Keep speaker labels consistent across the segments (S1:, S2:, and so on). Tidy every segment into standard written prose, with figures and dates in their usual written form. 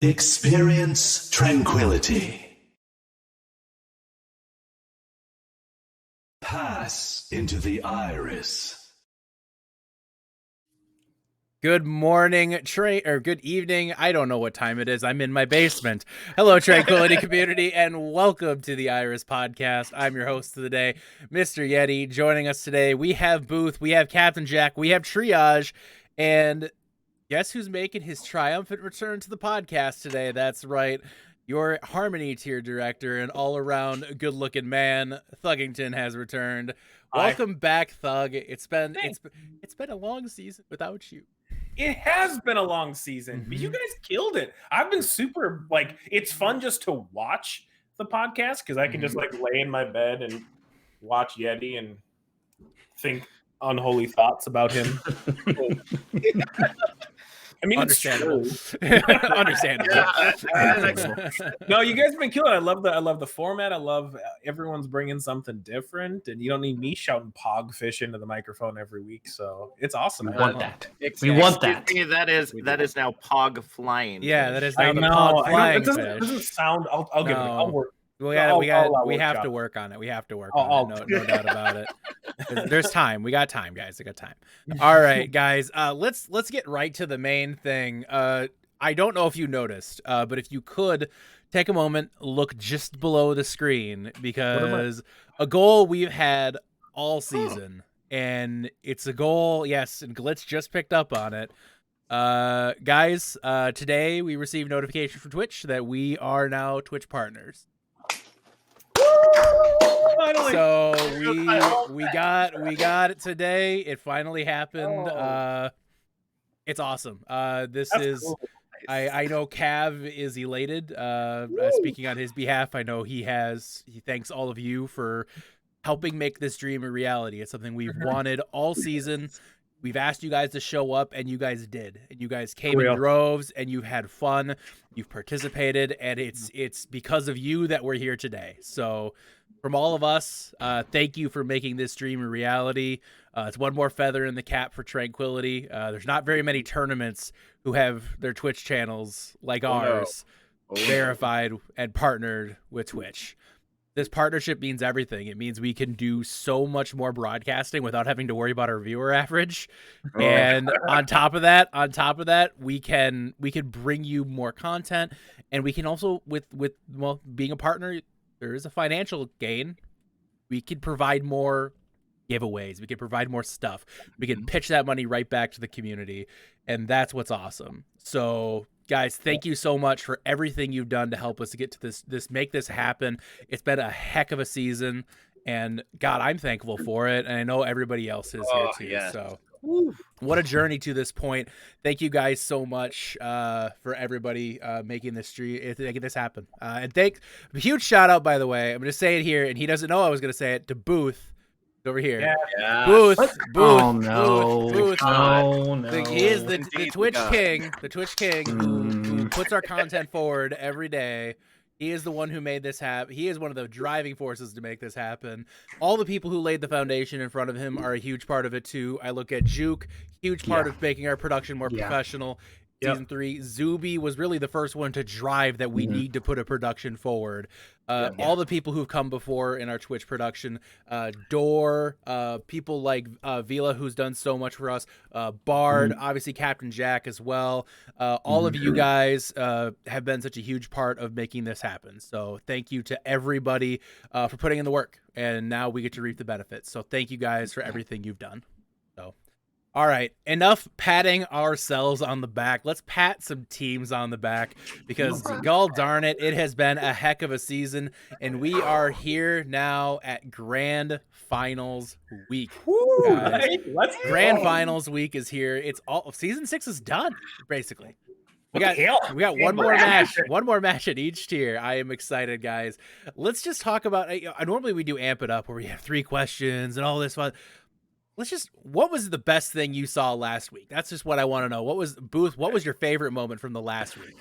S1: Experience tranquility. Pass into the iris.
S2: Good morning, or good evening. I don't know what time it is. I'm in my basement. Hello, Tranquility community, and welcome to the Iris Podcast. I'm your host of the day, Mr. Yeti. Joining us today, we have Booth, we have Captain Jack, we have Triage, and guess who's making his triumphant return to the podcast today? That's right, your Harmony tier director and all-around good-looking man, Thuggington, has returned. Welcome back, Thug. It's been a long season without you.
S3: It has been a long season, but you guys killed it. I've been super, it's fun just to watch the podcast because I can just lay in my bed and watch Yeti and think unholy thoughts about him. I mean,
S2: Understandable.
S3: It's
S2: Understandable.
S3: No, you guys have been killing it. I love the format. I love everyone's bringing something different, and you don't need me shouting "pog fish" into the microphone every week. So it's awesome.
S4: We want that.
S5: We want that. That is now pog flying.
S2: Yeah, that is now
S3: I
S2: the
S3: know.
S2: pog
S3: I
S2: flying
S3: know. It
S2: fish.
S3: doesn't sound. I'll give it. I'll work.
S2: We have to work on it. We have to work on it. No doubt about it. There's time. We got time, guys. We got time. All right, guys. Let's get right to the main thing. I don't know if you noticed, but if you could take a moment, look just below the screen, because a goal we've had all season, and it's a goal. Yes, and Glitz just picked up on it. Guys, today we received notification from Twitch that we are now Twitch partners.
S3: Finally.
S2: So we got it today. It finally happened. It's awesome. This
S3: That's
S2: is
S3: cool.
S2: I know Cav is elated. Speaking on his behalf, I know he thanks all of you for helping make this dream a reality. It's something we've wanted all season. We've asked you guys to show up, and you guys did. And you guys came in droves, and you've had fun. You've participated, and it's because of you that we're here today. So from all of us, thank you for making this dream a reality. It's one more feather in the cap for Tranquility. There's not very many tournaments who have their Twitch channels like ours verified and partnered with Twitch. This partnership means everything. It means we can do so much more broadcasting without having to worry about our viewer average. And on top of that, we can bring you more content, and we can also with being a partner, there is a financial gain. We can provide more giveaways. We can provide more stuff. We can pitch that money right back to the community, and that's what's awesome. So guys, thank you so much for everything you've done to help us to get to this make this happen. It's been a heck of a season, and God, I'm thankful for it, and I know everybody else is here too. Yeah. So what a journey to this point. Thank you guys so much for everybody making this happen. And a huge shout out, by the way, I'm going to say it here, and he doesn't know I was going to say it, to Booth. Over here.
S5: Yeah.
S2: Booth.
S4: Oh no.
S2: Booth.
S4: No.
S2: He is the Twitch king. The Twitch king who puts our content forward every day. He is the one who made this happen. He is one of the driving forces to make this happen. All the people who laid the foundation in front of him are a huge part of it too. I look at Juke, huge part of making our production more professional. Season 3, Zuby was really the first one to drive that we need to put a production forward. All the people who've come before in our Twitch production, Door, people like Vila, who's done so much for us, Bard, obviously Captain Jack as well. All of you guys have been such a huge part of making this happen. So thank you to everybody for putting in the work, and now we get to reap the benefits. So thank you guys for everything you've done. So. All right, enough patting ourselves on the back. Let's pat some teams on the back, because god darn it, it has been a heck of a season, and we are here now at Grand Finals Week. Grand Finals Week is here. It's all season 6 is done, basically. We got one more match at each tier. I am excited, guys. Let's just talk about. Normally we do amp it up where we have 3 questions and all this fun. What was the best thing you saw last week? That's just what I want to know. What was your favorite moment from the last week?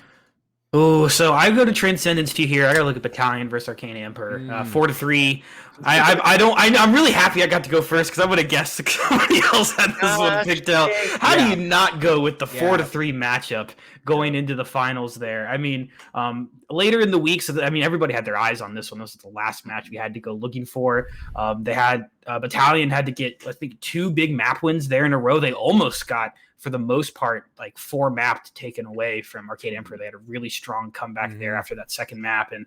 S4: Oh, so I go to Transcendence T here. I gotta look at Battalion versus Arcane Emperor. 4-3. I'm really happy I got to go first because I would have guessed somebody else had this one picked out. How do you not go with the 4-3 matchup going into the finals there? I mean, later in the week, everybody had their eyes on this one. This was the last match we had to go looking for. They had Battalion had to get, I think, 2 big map wins there in a row. They almost got, for the most part, like 4 maps taken away from Arcade Emperor. They had a really strong comeback there after that second map. And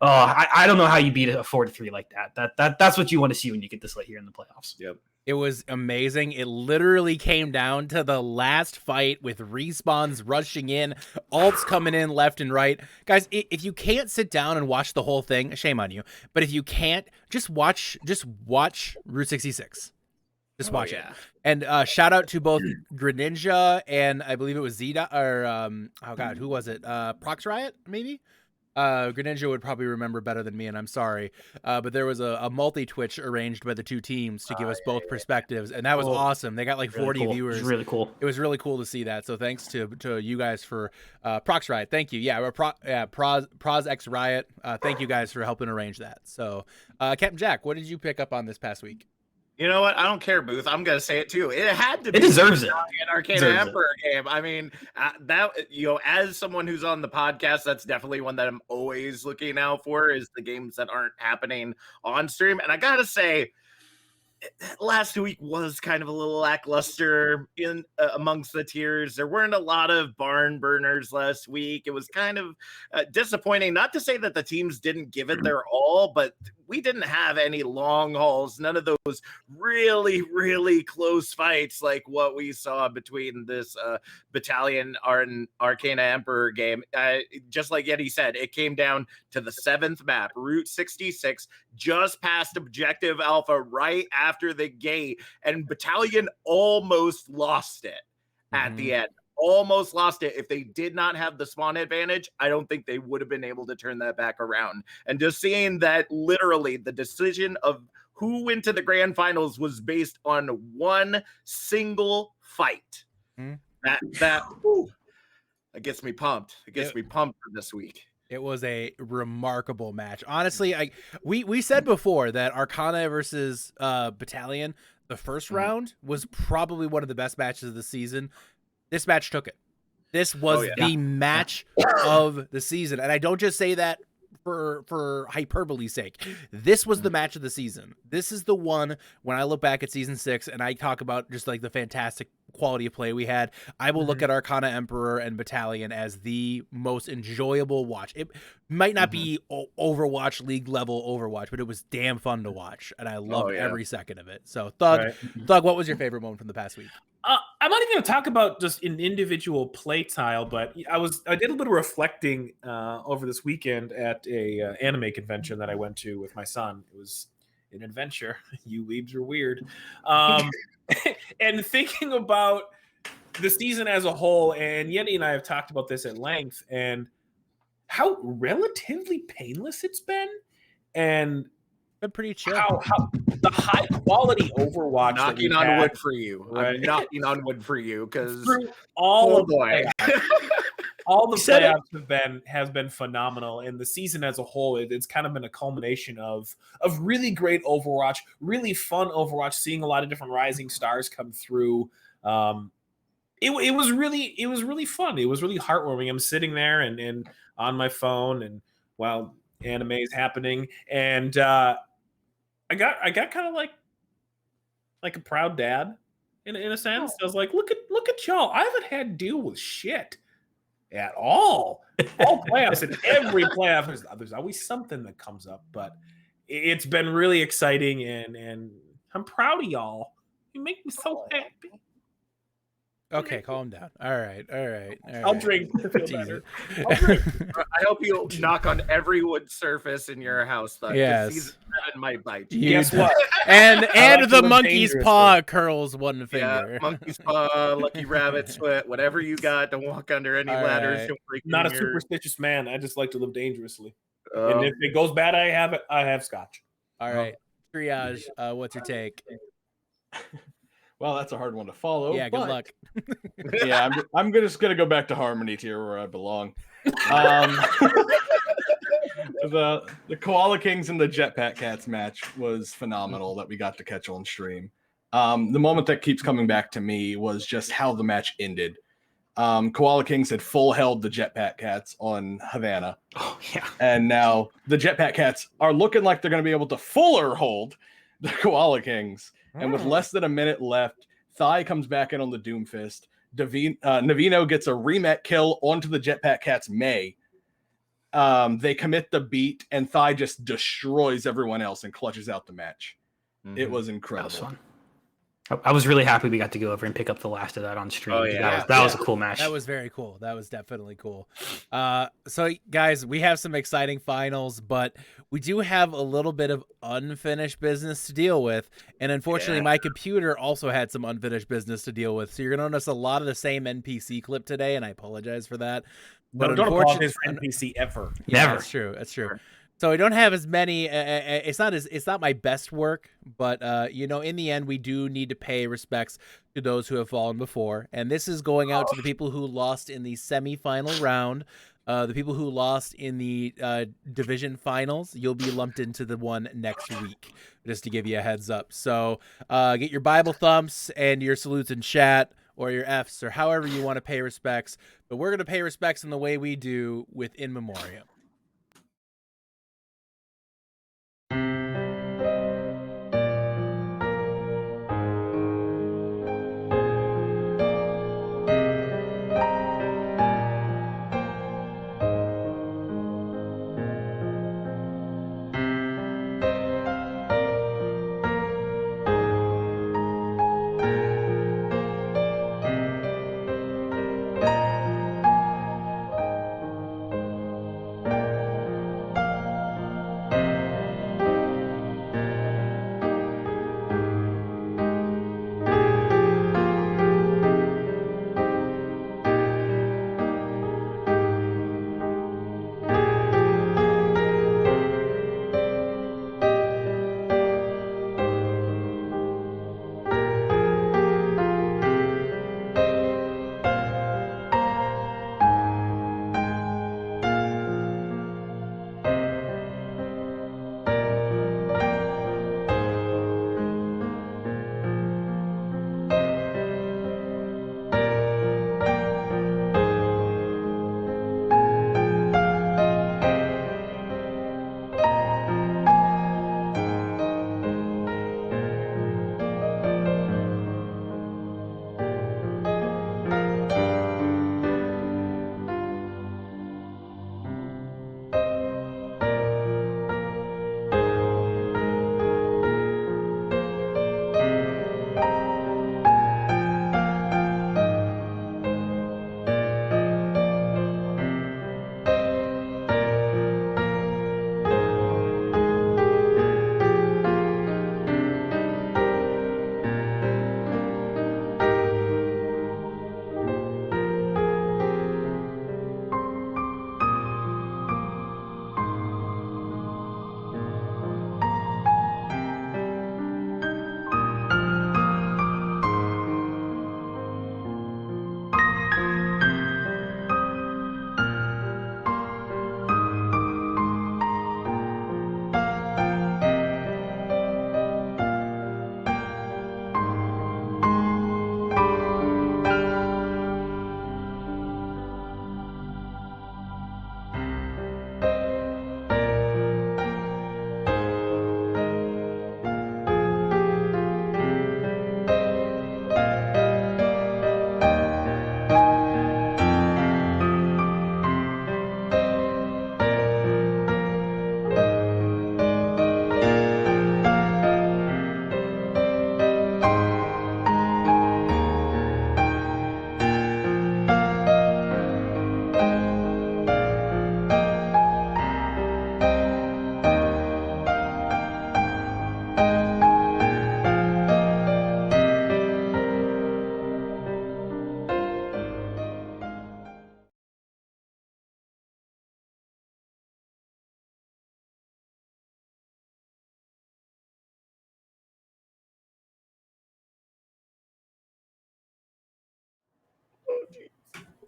S4: I don't know how you beat a 4-3 like that. That's what you want to see when you get this late here in the playoffs.
S3: Yep.
S2: It was amazing. It literally came down to the last fight with respawns rushing in, alts coming in left and right. Guys, if you can't sit down and watch the whole thing, shame on you. But if you can't, just watch Route 66. Just watch it. And shout out to both Greninja and I believe it was Zeta or who was it? Prox Riot, maybe? Greninja would probably remember better than me, and I'm sorry. But there was a multi-Twitch arranged by the 2 teams to give us both perspectives, and that was awesome. They got like 40 viewers.
S4: It was really cool.
S2: It was really cool to see that. So thanks to you guys for Prox Riot. Thank you. Yeah, Proz X Riot. Thank you guys for helping arrange that. So Captain Jack, what did you pick up on this past week?
S5: You know what? I don't care, Booth. I'm gonna say it too. It had to be.
S4: It deserves it.
S5: An Arcane Emperor game. I mean, as someone who's on the podcast, that's definitely one that I'm always looking out for. Is the games that aren't happening on stream. And I gotta say, last week was kind of a little lackluster in amongst the tiers. There weren't a lot of barn burners last week. It was kind of disappointing. Not to say that the teams didn't give it their all, but we didn't have any long hauls. None of those really, really close fights like what we saw between this Battalion and Arcana Emperor game. Just like Yeti said, it came down to the 7th map, Route 66, just past Objective Alpha right after the gate, and Battalion almost lost it at the end. Almost lost it. If they did not have the spawn advantage, I don't think they would have been able to turn that back around. And just seeing that literally the decision of who went to the grand finals was based on one single fight. That gets me pumped. It gets me pumped for this week.
S2: It was a remarkable match. Honestly, we said before that Arcana versus Battalion, the first round was probably one of the best matches of the season. This match took it. This was the match of the season. And I don't just say that for hyperbole's sake. This was the match of the season. This is the one when I look back at season 6 and I talk about just like the fantastic quality of play we had, I will look at Arcana Emperor and Battalion as the most enjoyable watch. It might not be Overwatch League level Overwatch, but it was damn fun to watch, and I loved every second of it. So Thug, what was your favorite moment from the past week?
S3: I'm not even going to talk about just an individual play tile, but I did a little reflecting over this weekend at a anime convention that I went to with my son. It was an adventure. You weebs are weird. And thinking about the season as a whole, and Yeti and I have talked about this at length, and how relatively painless it's been, and
S2: been pretty chill.
S3: How the high quality Overwatch
S5: knocking on wood for you. Right? I'm knocking on wood for you because
S3: all of the playoffs has been phenomenal, and the season as a whole, it's kind of been a culmination of really great Overwatch, really fun Overwatch, seeing a lot of different rising stars come through. It was really fun. It was really heartwarming. I'm sitting there and on my phone and while anime is happening, and I got kind of like a proud dad in a sense. I was like, look at y'all. I haven't had to deal with shit at all playoffs. In every playoff there's always something that comes up, but it's been really exciting, and I'm proud of y'all. You make me so happy.
S2: Okay, calm down. All right.
S3: I'll drink.
S5: I hope you knock on every wood surface in your house, though.
S2: Yes.
S5: Season 7 might bite
S2: you.
S3: Guess what?
S2: And the monkey's paw curls one finger.
S5: Yeah, monkey's paw, lucky rabbit, sweat, whatever you got. Don't walk under any ladders.
S2: Right.
S5: Don't break
S3: Not a
S5: your...
S3: superstitious man. I just like to live dangerously. And if it goes bad, I have scotch.
S2: All right. Triage, what's your take?
S6: Well, that's a hard one to follow.
S2: Yeah, good
S6: but
S2: luck.
S6: Yeah, I'm just gonna go back to Harmony tier where I belong. The Koala Kings and the Jetpack Cats match was phenomenal that we got to catch on stream. The moment that keeps coming back to me was just how the match ended. Koala Kings had full held the Jetpack Cats on Havana.
S4: Oh, yeah.
S6: And now the Jetpack Cats are looking like they're going to be able to fuller hold the Koala Kings. And with less than a minute left, Thigh comes back in on the Doomfist. Navino gets a remat kill onto the Jetpack Cats May. They commit the beat, and Thigh just destroys everyone else and clutches out the match. It was incredible.
S4: That was fun. I was really happy we got to go over and pick up the last of that on stream.
S5: Oh, yeah.
S4: That was a cool match.
S2: That was very cool. That was definitely cool. So guys, we have some exciting finals, but we do have a little bit of unfinished business to deal with. And unfortunately, my computer also had some unfinished business to deal with. So you're going to notice a lot of the same NPC clip today, and I apologize for that.
S3: But don't apologize for NPC ever.
S2: Yeah,
S4: Never.
S2: That's true. That's true. So I don't have as many. It's not my best work, but in the end, we do need to pay respects to those who have fallen before, and this is going out to the people who lost in the semifinal round, the people who lost in the division finals. You'll be lumped into the one next week, just to give you a heads up. So get your Bible thumps and your salutes in chat, or your Fs, or however you want to pay respects. But we're gonna pay respects in the way we do with In Memoriam.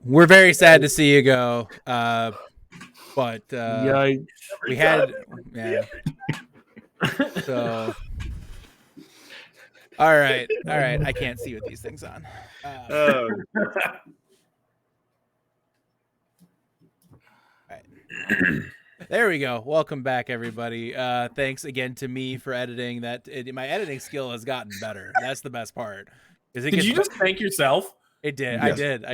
S2: we're very sad to see you go. But we had, yeah. So, all right. I can't see with these things on. There we go. Welcome back, everybody. Thanks again to me for editing. My editing skill has gotten better. That's the best part.
S3: Did you just thank yourself?
S2: It did.
S6: Yes.
S2: I did.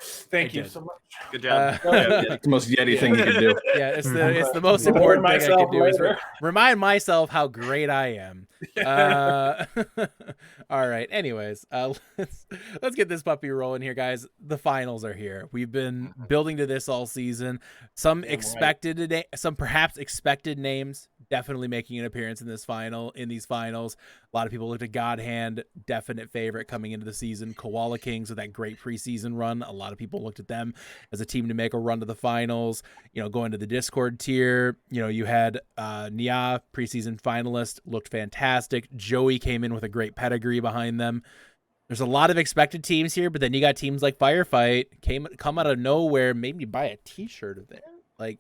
S3: Thank you so much.
S5: Good job.
S6: It's the most Yeti thing you can do.
S2: Yeah, it's the most important thing I can do is remind myself how great I am. All right. Anyways, let's get this puppy rolling here, guys. The finals are here. We've been building to this all season. Some perhaps expected names definitely making an appearance in these finals. A lot of people looked at God Hand, definite favorite coming into the season. Koala Kings with that great preseason run. A lot of people looked at them as a team to make a run to the finals. Going to the Discord tier, you had Nia, preseason finalist, looked fantastic. Joey came in with a great pedigree behind them. There's a lot of expected teams here, but then you got teams like Firefight come out of nowhere, made me buy a t-shirt of it.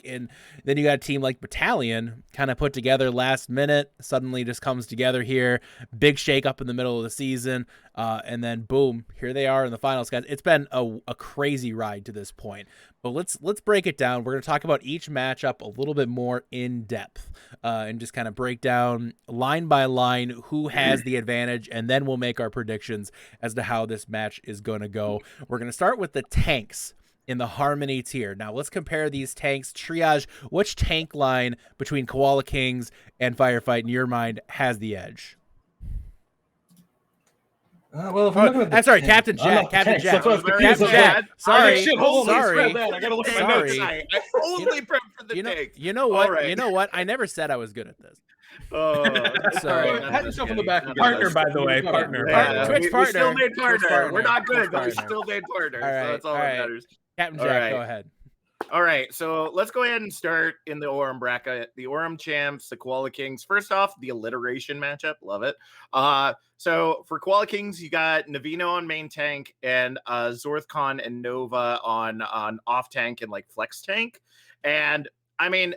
S2: And then you got a team like Battalion kind of put together last minute, suddenly just comes together here. Big shake up in the middle of the season. And then boom, here they are in the finals, guys. It's been a crazy ride to this point, but let's break it down. We're going to talk about each matchup a little bit more in depth, and just kind of break down line by line who has the advantage. And then we'll make our predictions as to how this match is going to go. We're going to start with the tanks in the Harmony tier. Now let's compare these tanks. Triage, which tank line between Koala Kings and Firefight in your mind has the edge?
S6: Well, if I'm looking at
S2: I'm sorry, Captain Jack. Captain Jack. Captain Jack. Sorry. Sorry.
S5: I gotta look at my notes. I only prep for the tanks.
S2: You know what? Right. You know what? I never said I was good at this.
S6: Pat yourself on the back.
S3: Partner, by the way, partner.
S2: Twitch partner.
S5: We still made partner. We're not good, but we still made partner.
S2: All right,
S5: so that's all that matters.
S2: Captain Jack, go ahead.
S5: All right, so let's go ahead and start in the Orem bracket. The Orem champs, the Koala Kings. First off, the alliteration matchup, love it. So for Koala Kings, you got Navino on main tank and Zorthcon and Nova on off tank and like flex tank. And I mean,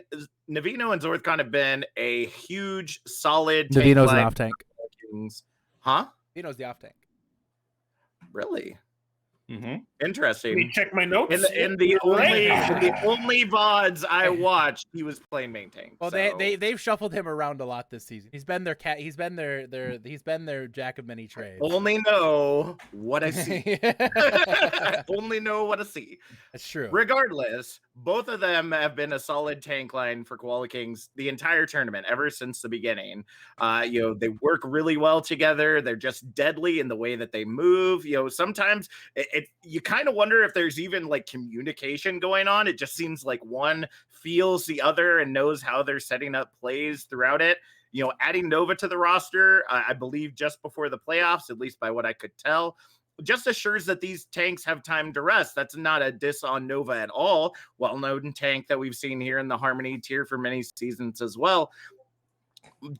S5: Navino and Zorthcon have been a huge, solid.
S2: Navino's an off tank.
S5: Huh?
S2: Navino's the off tank.
S5: Really?
S6: Mm-hmm.
S5: Interesting.
S3: Let me check my notes.
S5: In the only VODs I watched, he was playing main tank.
S2: Well, so. they've shuffled him around a lot this season. He's been their cat. He's been their jack of many trades.
S5: Only know what I see. Only know what I see.
S2: That's true.
S5: Regardless, both of them have been a solid tank line for Koala Kings the entire tournament ever since the beginning. They work really well together. They're just deadly in the way that they move. Sometimes you kind of wonder if there's even like communication going on. It just seems like one feels the other and knows how they're setting up plays throughout it. Adding Nova to the roster, I believe just before the playoffs, at least by what I could tell, just assures that these tanks have time to rest. That's not a diss on Nova at all. Well-known tank that we've seen here in the Harmony tier for many seasons as well.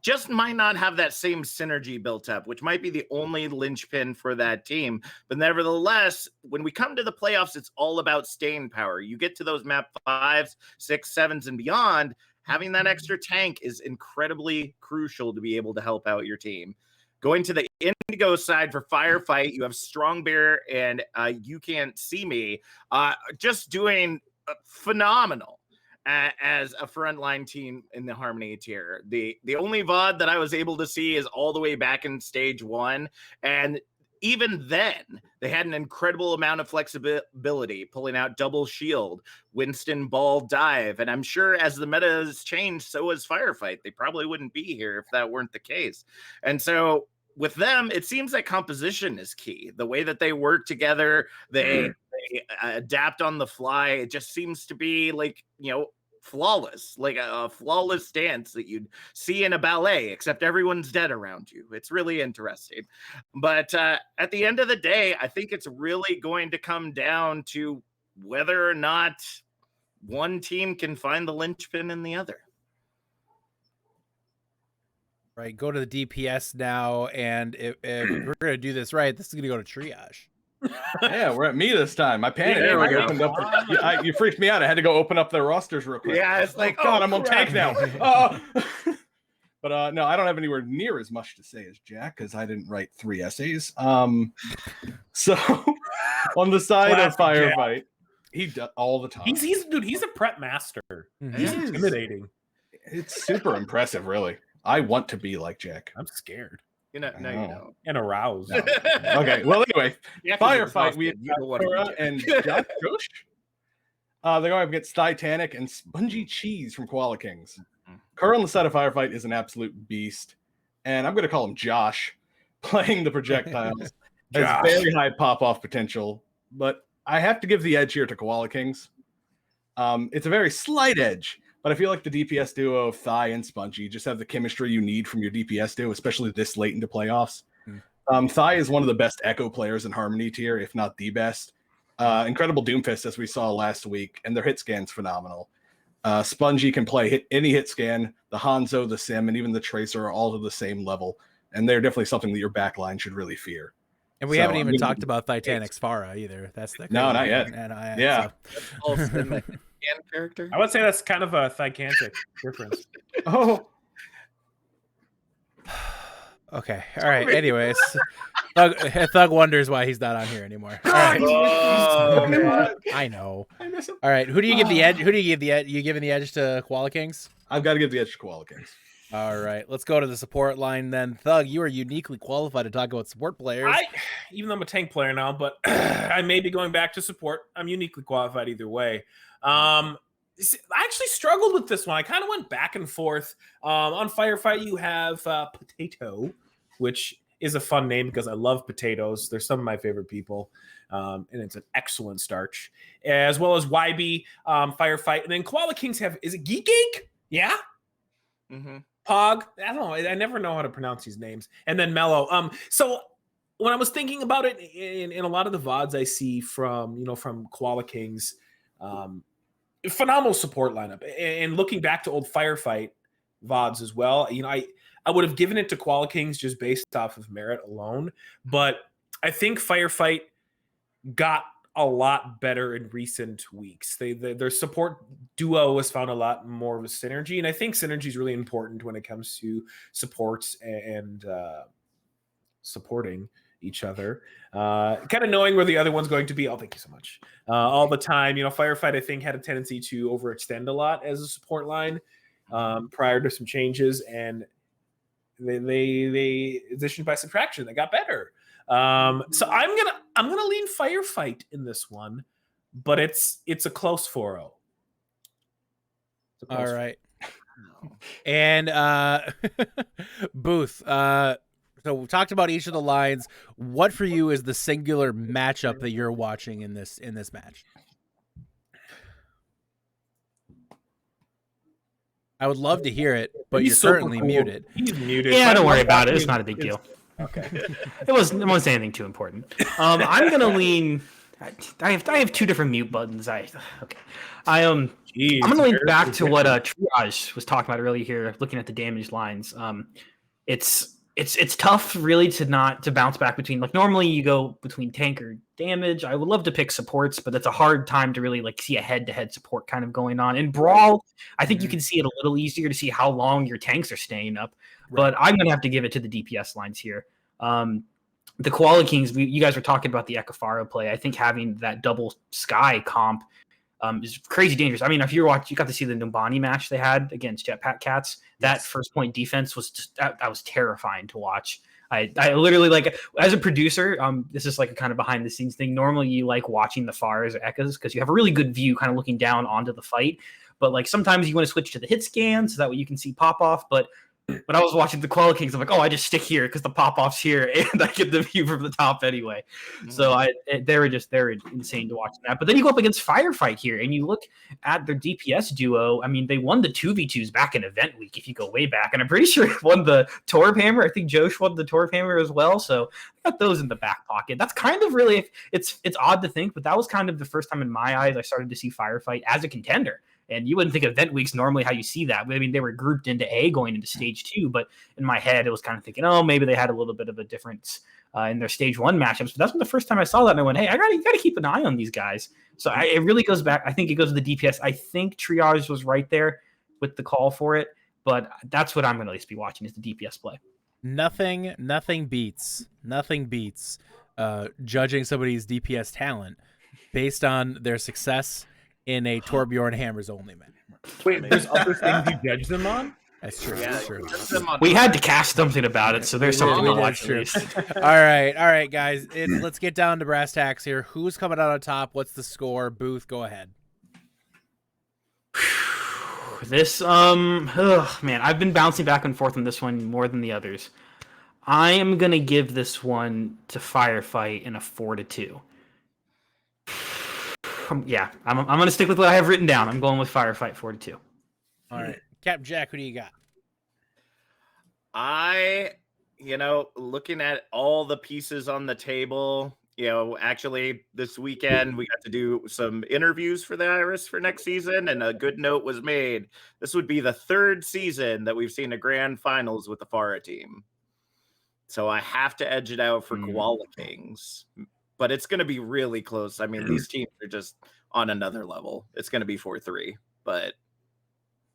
S5: Just might not have that same synergy built up, which might be the only linchpin for that team. But nevertheless, when we come to the playoffs, it's all about staying power. You get to those map 5s, 6, 7s, and beyond, having that extra tank is incredibly crucial to be able to help out your team. Going to the Indigo side for Firefight, you have Strong Bear and You Can't See Me, just doing phenomenal as a frontline team in the Harmony tier. The only VOD that I was able to see is all the way back in stage 1, and even then they had an incredible amount of flexibility, pulling out double shield, Winston ball dive, and I'm sure as the meta has changed, so has Firefight. They probably wouldn't be here if that weren't the case. And so with them, it seems that composition is key. The way that they work together, they adapt on the fly. It just seems to be like, flawless, like a flawless dance that you'd see in a ballet, except everyone's dead around you. It's really interesting. But at the end of the day, I think it's really going to come down to whether or not one team can find the linchpin in the other.
S2: Right, go to the DPS now, and if we're going to do this right, this is going to go to Triage.
S6: Yeah, we're at me this time. I panicked.
S5: There we
S6: I
S5: go.
S6: opened up you freaked me out. I had to go open up their rosters real quick.
S5: Yeah, it's like,
S6: oh god,
S5: oh,
S6: I'm on
S5: crap.
S6: tank now. But no, I don't have anywhere near as much to say as Jack because I didn't write 3 essays. So on the side of
S3: Classic
S6: Firefight, he does all the time.
S3: He's a prep master. He's
S5: Yes.
S3: intimidating.
S6: It's super impressive, really. I want to be like Jack.
S3: I'm scared
S5: You know, no, you
S6: Oh.
S5: don't.
S3: and aroused.
S6: Okay, well, anyway,
S5: Jack is
S6: Firefight, we have
S5: exhausted. You don't want to be
S6: Sakura
S5: Jack.
S6: and Josh. They're going up against Titanic and Spongy Cheese from Koala Kings. Kerr on the side of Firefight is an absolute beast, and I'm going to call him Josh, playing the projectiles. Has very high pop-off potential, but I have to give the edge here to Koala Kings. It's a very slight edge, but I feel like the DPS duo of Thigh and Spongy just have the chemistry you need from your DPS duo, especially this late into playoffs. Thigh is one of the best Echo players in Harmony tier, if not the best. Incredible Doomfist, as we saw last week, and their hit scan's phenomenal. Spongy can play any hit scan. The Hanzo, the Sim, and even the Tracer are all to the same level, and they're definitely something that your backline should really fear.
S2: And we
S6: So,
S2: haven't
S6: I
S2: even
S6: mean,
S2: talked about Titanic's Farah either. That's the
S6: No,
S2: crazy
S6: not yet.
S2: thing. And
S6: Yeah.
S5: Also, in the Scan character.
S3: I would say that's kind of a gigantic difference.
S6: Oh,
S2: Okay. All right. Anyways, Thug wonders why he's not on here anymore. All right.
S5: Oh,
S2: I know.
S6: I miss him.
S2: All right. Who do you give the edge? Who do you give the edge? You giving the edge to Koala Kings?
S6: I've got to give the edge to Koala Kings.
S2: All right. Let's go to the support line then. Thug, you are uniquely qualified to talk about support players.
S3: Even though I'm a tank player now, but I may be going back to support. I'm uniquely qualified either way. I actually struggled with this one. I kind of went back and forth. On Firefight, you have Potato, which is a fun name because I love potatoes. They're some of my favorite people, and it's an excellent starch. As well as YB, Firefight. And then Koala Kings have, is it Geek Geek? Yeah?
S5: Mhm.
S3: Pog. I don't know. I never know how to pronounce these names. And then Mellow. So when I was thinking about it in a lot of the VODs I see from Koala Kings, phenomenal support lineup. And looking back to old Firefight VODs as well, I would have given it to Koala Kings just based off of merit alone. But I think Firefight got a lot better in recent weeks. Their support duo has found a lot more of a synergy. And I think synergy is really important when it comes to supports and supporting each other, kind of knowing where the other one's going to be. Oh, thank you so much. All the time, Firefight, I think, had a tendency to overextend a lot as a support line prior to some changes, and they addition by subtraction, they got better. So I'm gonna lean Firefight in this one, but it's a close 4-0.
S2: All right. And Booth, so we talked about each of the lines. What for you is the singular matchup that you're watching in this match? I would love to hear it, but
S3: He's
S2: you're
S3: super
S2: currently
S3: cool.
S2: muted.
S3: He's muted.
S4: Yeah, don't worry
S3: My
S4: about it.
S3: back
S4: It's not a big deal.
S3: Okay.
S4: It wasn't anything too important. I'm gonna lean. I have two different mute buttons. I'm gonna lean back to what Triage was talking about earlier here, looking at the damage lines. It's tough really to bounce back between, like, normally you go between tank or damage. I would love to pick supports, but it's a hard time to really see a head-to-head support kind of going on. In Brawl, I think you can see it a little easier to see how long your tanks are staying up, but I'm going to have to give it to the DPS lines here. The Koala Kings, you guys were talking about the Ekafaro play. I think having that double Sky comp is crazy dangerous. I mean, if you got to see the Numbani match they had against Jetpack Cats. That first point defense was just that was terrifying to watch. I literally, as a producer, this is like a kind of behind the scenes thing. Normally you like watching the FARs or Ekkas because you have a really good view kind of looking down onto the fight. But sometimes you want to switch to the hit scan so that way you can see pop off. But when I was watching the Koala Kings, I'm like, oh, I just stick here because the pop-off's here and I get the view from the top anyway. Mm-hmm. So they're insane to watch that. But then you go up against Firefight here and you look at their DPS duo. I mean, they won the 2v2s back in event week if you go way back. And I'm pretty sure they won the Torb Hammer. I think Josh won the Torb Hammer as well. So I got those in the back pocket. That's kind of really, it's odd to think, but that was kind of the first time in my eyes I started to see Firefight as a contender. And you wouldn't think event weeks normally how you see that. I mean, they were grouped into A going into stage 2, but in my head, it was kind of thinking, oh, maybe they had a little bit of a difference in their stage 1 matchups. But that's the first time I saw that, and I went, hey, you got to keep an eye on these guys. So it really goes back. I think it goes to the DPS. I think Triage was right there with the call for it, but that's what I'm going to at least be watching is the DPS play. Nothing
S2: beats judging somebody's DPS talent based on their success in a Torbjorn Hammers only match.
S3: Wait, there's other things you judge them on?
S2: That's true.
S5: Yeah,
S2: That's true.
S4: We had to cast something about it, so there's something to watch.
S2: All right, guys. Let's get down to brass tacks here. Who's coming out on top? What's the score? Booth, go ahead.
S4: This man, I've been bouncing back and forth on this one more than the others. I am gonna give this one to Firefight in a 4-2. Yeah, I'm gonna stick with what I have written down. I'm going with Firefight 4-2.
S2: All right, Captain Jack, who do you got?
S5: Looking at all the pieces on the table, actually this weekend we got to do some interviews for the Iris for next season, and a good note was made. This would be the 3rd season that we've seen a grand finals with the Pharah team. So I have to edge it out for Koala Kings. But it's going to be really close. I mean, these teams are just on another level. It's going to be 4-3, but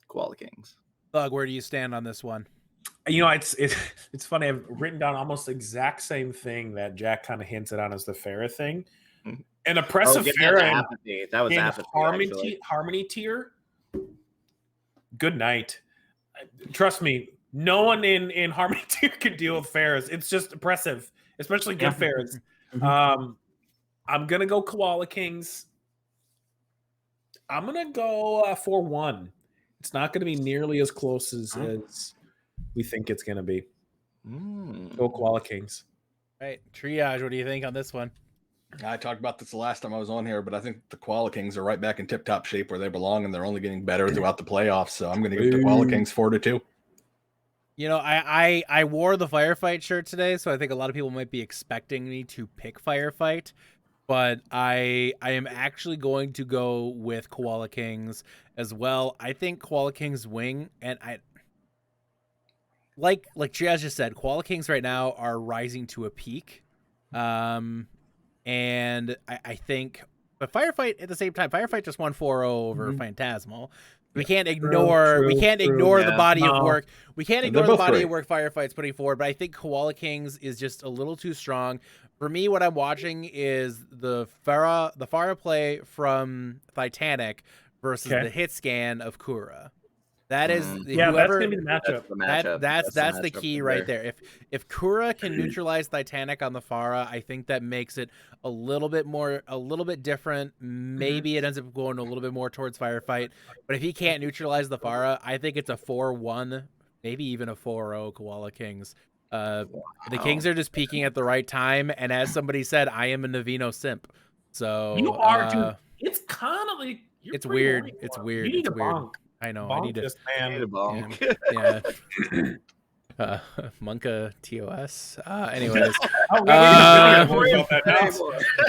S5: Koala Kings.
S2: Doug, where do you stand on this one?
S3: It's funny. I've written down almost the exact same thing that Jack kind of hinted on as the Pharah thing. An oppressive Pharah.
S5: That was apathy.
S3: Harmony tier. Good night. Trust me, no one in Harmony tier can deal with Pharahs. It's just oppressive, especially good Pharahs. I'm gonna go Koala Kings. I'm gonna go 4-1. It's not gonna be nearly as close as we think it's gonna be. Go Koala Kings.
S2: All right, Triage, what do you think on this one?
S6: I talked about this the last time I was on here, but I think the Koala Kings are right back in tip-top shape where they belong, and they're only getting better throughout the playoffs. So I'm going to give the Koala Kings 4-2.
S2: I wore the Firefight shirt today, so I think a lot of people might be expecting me to pick Firefight, but I am actually going to go with Koala Kings as well. I think Koala Kings wing, and like Triage just said, Koala Kings right now are rising to a peak. And I think, but Firefight at the same time, Firefight just won 4-0 over Phantasmal. We can't ignore the body of work. We can't ignore the body of work Firefight's putting forward, but I think Koala Kings is just a little too strong. For me, what I'm watching is the Pharah play from Titanic versus the hit scan of Kura. That is
S3: that's gonna be the matchup.
S2: That's the key right there. If Kura can neutralize Titanic on the Pharah, I think that makes it a little bit different. Maybe it ends up going a little bit more towards Firefight. But if he can't neutralize the Pharah, I think it's a 4-1, maybe even a 4-0 Koala Kings. The Kings are just peaking at the right time, and as somebody said, I am a Navino simp. So
S3: you are, dude. It's kind of like
S2: it's weird. It's weird.
S3: You need
S2: it's
S3: a
S2: weird.
S3: bonk.
S2: I know.
S3: Bonk
S2: I need to.
S3: Yeah.
S2: Monka TOS. Anyways.
S3: All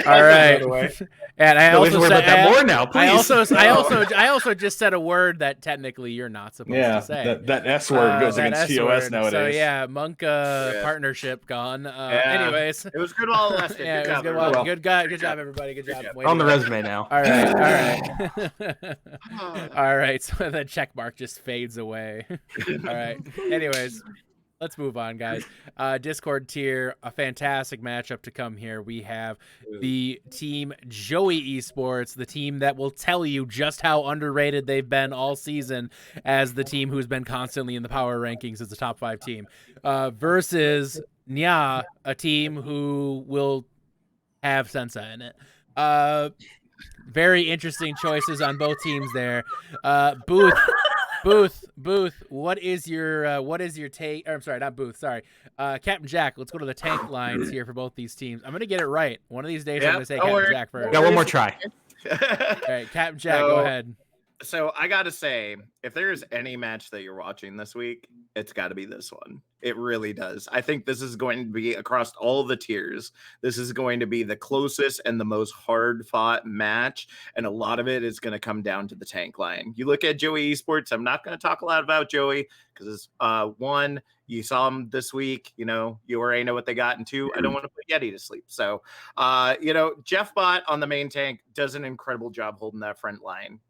S2: right. And I also said
S4: that more now. Please.
S2: I also just said a word that technically you're not supposed to say.
S6: That S word goes against TOS nowadays.
S2: So yeah, Monka partnership gone. Anyways,
S5: it was good while it lasted.
S2: Yeah, it was good. Good job, everybody. Good job.
S4: On the resume now.
S2: All right. All right. So the check mark just fades away. All right. Anyways. Let's move on, guys. Discord tier, a fantastic matchup to come here. We have the team Joey Esports, the team that will tell you just how underrated they've been all season as the team who's been constantly in the power rankings as a top 5 team, versus Nya, a team who will have Sensa in it. Very interesting choices on both teams there. Booth, what is your take? Or, I'm sorry, not Booth. Sorry, Captain Jack. Let's go to the tank lines here for both these teams. I'm gonna get it right. One of these days, I'm gonna say Captain Jack first.
S4: Got one more try.
S2: All right, Captain Jack, go ahead.
S5: So I gotta say, if there's any match that you're watching this week, it's got to be this one. It really does. I think this is going to be across all the tiers. This is going to be the closest and the most hard fought match, and a lot of it is going to come down to the tank line. You look at Joey Esports. I'm not going to talk a lot about Joey because one, you saw him this week. You already know what they got, and two, I don't want to put Yeti to sleep. So, Jeff Bott on the main tank does an incredible job holding that front line.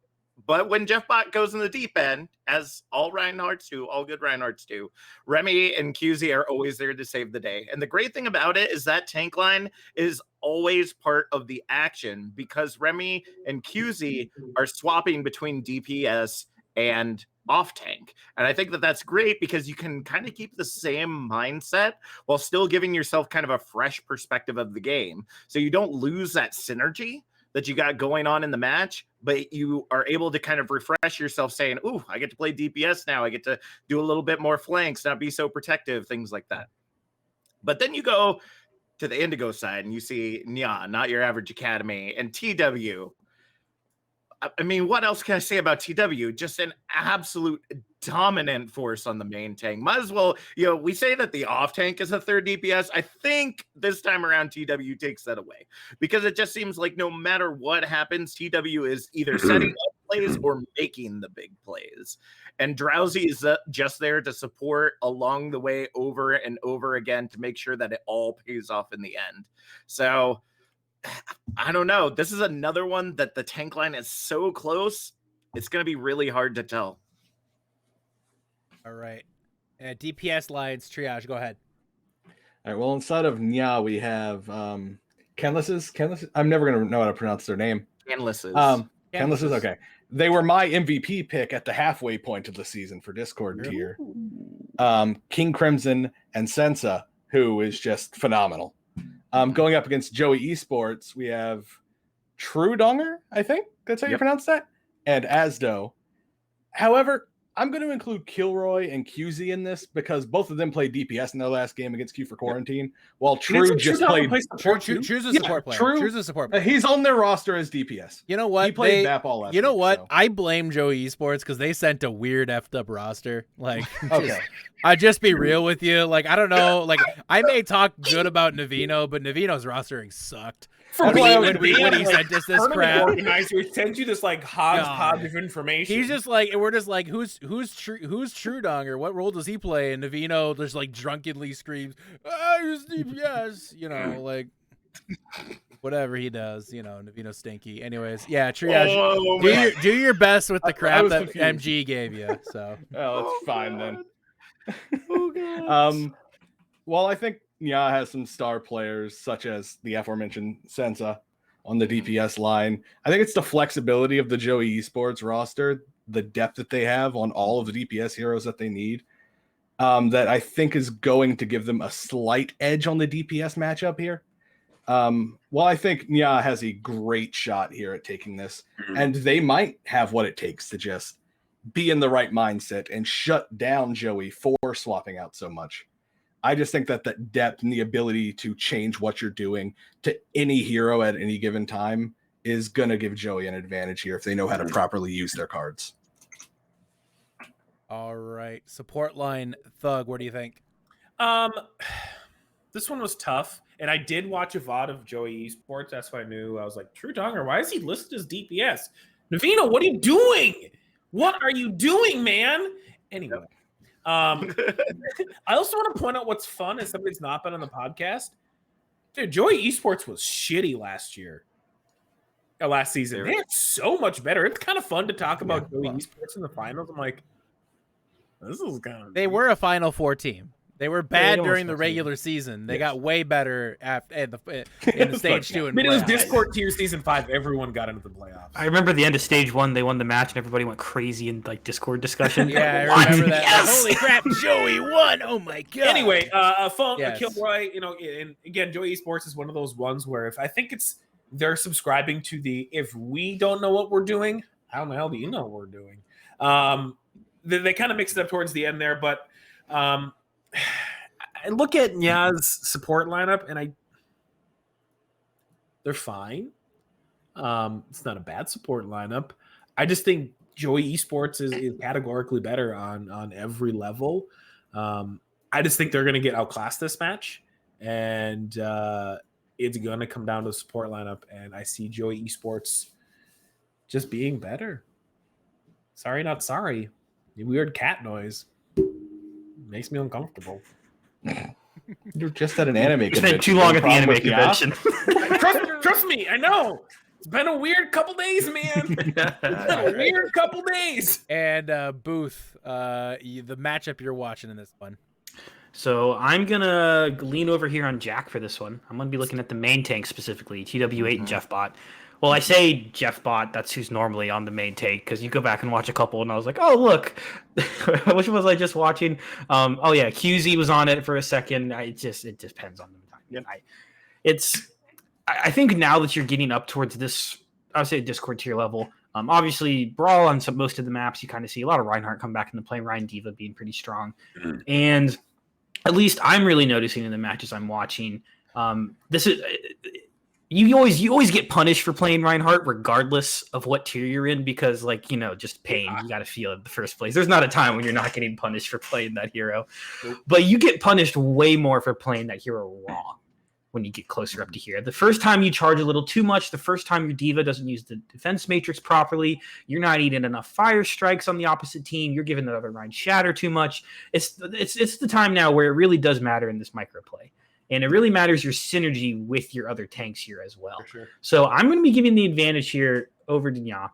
S5: But when Jeff Bott goes in the deep end, as all Reinhardts do, all good Reinhardts do, Remy and QZ are always there to save the day. And the great thing about it is that tank line is always part of the action because Remy and QZ are swapping between DPS and off tank. And I think that that's great because you can kind of keep the same mindset while still giving yourself kind of a fresh perspective of the game. So you don't lose that synergy that you got going on in the match, but you are able to kind of refresh yourself saying, ooh, I get to play DPS now. I get to do a little bit more flanks, not be so protective, things like that. But then you go to the Indigo side and you see Nya, Not Your Average Academy, and TW. I mean, what else can I say about TW? Just an absolute dominant force on the main tank. Might as well, we say that the off tank is a third DPS. I think this time around TW takes that away because it just seems like no matter what happens, TW is either setting up plays or making the big plays. And Drowsy is just there to support along the way over and over again to make sure that it all pays off in the end. So I don't know. This is another one that the tank line is so close. It's going to be really hard to tell.
S2: All right. DPS lines, triage. Go ahead.
S6: All right. Well, inside of Nya, we have Kenless's. I'm never going to know how to pronounce their name.
S5: Kenless's.
S6: Kenless's. Okay. They were my MVP pick at the halfway point of the season for Discord tier. King Crimson and Sensa, who is just phenomenal. Going up against Joey Esports, we have True Donger, I think that's how you pronounce that, and Asdo. However, I'm going to include Kilroy and QZ in this because both of them played DPS in their last game against Q for Quarantine, while True just played.
S2: True's a support player. True's a support player.
S6: He's on their roster as DPS.
S2: You know what?
S6: He played BAP all last
S2: You know
S6: week,
S2: what?
S6: so.
S2: I blame Joey Esports because they sent a weird effed up roster. Like,
S6: Okay.
S2: I'd just be real with you. Like, I don't know. Like, I may talk good about Navino, but Navino's rostering sucked.
S3: For
S2: me,
S3: when
S2: he sent us this crap,
S3: organizer sends you this like hodgepodge of information.
S2: He's just like, and we're just like, who's True Donger? What role does he play? And Navino just like drunkenly screams, he's DPS, like whatever he does, Navino stinky. Anyways, yeah, triage. Do your best with the crap that confused. MG gave you. So
S6: that's fine then.
S5: Oh god.
S6: Well, I think Nya has some star players such as the aforementioned Sensa on the DPS line. I think it's the flexibility of the Joey Esports roster, the depth that they have on all of the DPS heroes that they need, that I think is going to give them a slight edge on the DPS matchup here. Well, I think Nya has a great shot here at taking this, and they might have what it takes to just be in the right mindset and shut down Joey for swapping out so much. I just think that that depth and the ability to change what you're doing to any hero at any given time is going to give Joey an advantage here if they know how to properly use their cards.
S2: All right. Support line, Thug, what do you think?
S3: This one was tough, and I did watch a VOD of Joey Esports. That's why I knew. I was like, True Donger, why is he listed as DPS? Navino, what are you doing? What are you doing, man? Anyway. I also want to point out what's fun as somebody that's not been on the podcast. Dude, Joey Esports was shitty last season. They're so much better. It's kind of fun to talk about Joey Esports in the finals. I'm like, this is kind of.
S2: They were a Final Four team. They were bad during the regular season. They got way better after in the stage 2.
S3: It was Discord tier season 5. Everyone got into the playoffs.
S4: I remember the end of stage 1. They won the match and everybody went crazy in like Discord discussion.
S2: Yeah, I remember that. Yes! Like, holy crap, Joey won! Oh my god.
S3: Anyway, Kilroy. And again, Joey Esports is one of those ones where if I think they're subscribing to the if we don't know what we're doing, how in the hell do you know what we're doing? They kind of mix it up towards the end there, but. I look at Nya's support lineup, and they're fine. It's not a bad support lineup. I just think Joey Esports is categorically better on every level. I just think they're going to get outclassed this match, and it's going to come down to the support lineup. And I see Joey Esports just being better. Sorry, not sorry. Weird cat noise makes me uncomfortable.
S6: You're just at an anime
S4: You
S6: convention.
S4: spent too long at the
S6: Problem
S4: anime
S6: with Nya?
S4: convention.
S3: Trust me, I know. It's been a weird couple days, man. It's been a weird couple days.
S2: And Booth, the matchup you're watching in this one.
S4: So I'm gonna lean over here on Jack for this one. I'm gonna be looking at the main tank specifically, TW8 and Jeff Bot. Well, I say Jeff Bot, that's who's normally on the main tank, because you go back and watch a couple, and I was like, oh, look. Which was I just watching? Oh, yeah, QZ was on it for a second. It depends on the time.
S5: Yep.
S4: I think now that you're getting up towards this, I would say Discord tier level, obviously, Brawl on most of the maps, you kind of see a lot of Reinhardt come back into play, Ryan Diva being pretty strong. And at least I'm really noticing in the matches I'm watching, this is... You always get punished for playing Reinhardt regardless of what tier you're in because, just pain. You got to feel it in the first place. There's not a time when you're not getting punished for playing that hero. But you get punished way more for playing that hero wrong when you get closer up to here. The first time you charge a little too much, the first time your diva doesn't use the defense matrix properly, you're not eating enough fire strikes on the opposite team, you're giving the other Ryan shatter too much. It's the time now where it really does matter in this micro play. And it really matters your synergy with your other tanks here as well.
S3: Sure.
S4: So I'm going to be giving the advantage here over Nya.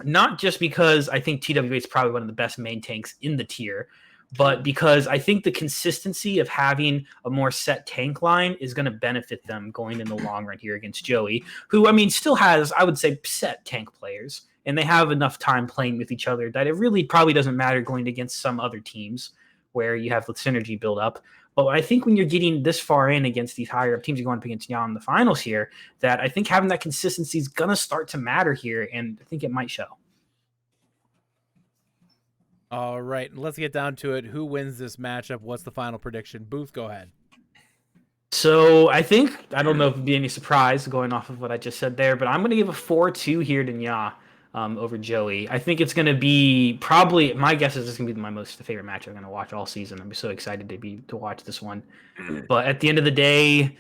S4: Not just because I think TW8 is probably one of the best main tanks in the tier, but because I think the consistency of having a more set tank line is going to benefit them going in the long run here against Joey, who, still has, I would say, set tank players. And they have enough time playing with each other that it really probably doesn't matter going against some other teams where you have the synergy build up. But I think when you're getting this far in against these higher up teams, you're going up against Nya in the finals here, that I think having that consistency is going to start to matter here, and I think it might show.
S2: All right, let's get down to it. Who wins this matchup? What's the final prediction? Booth, go ahead.
S4: So I don't know if it'd be any surprise going off of what I just said there, but I'm going to give a 4-2 here to Nya. Over Joey. I think it's going to be probably, my guess is this is going to be my most favorite match I'm going to watch all season. I'm so excited to watch this one. But at the end of the day,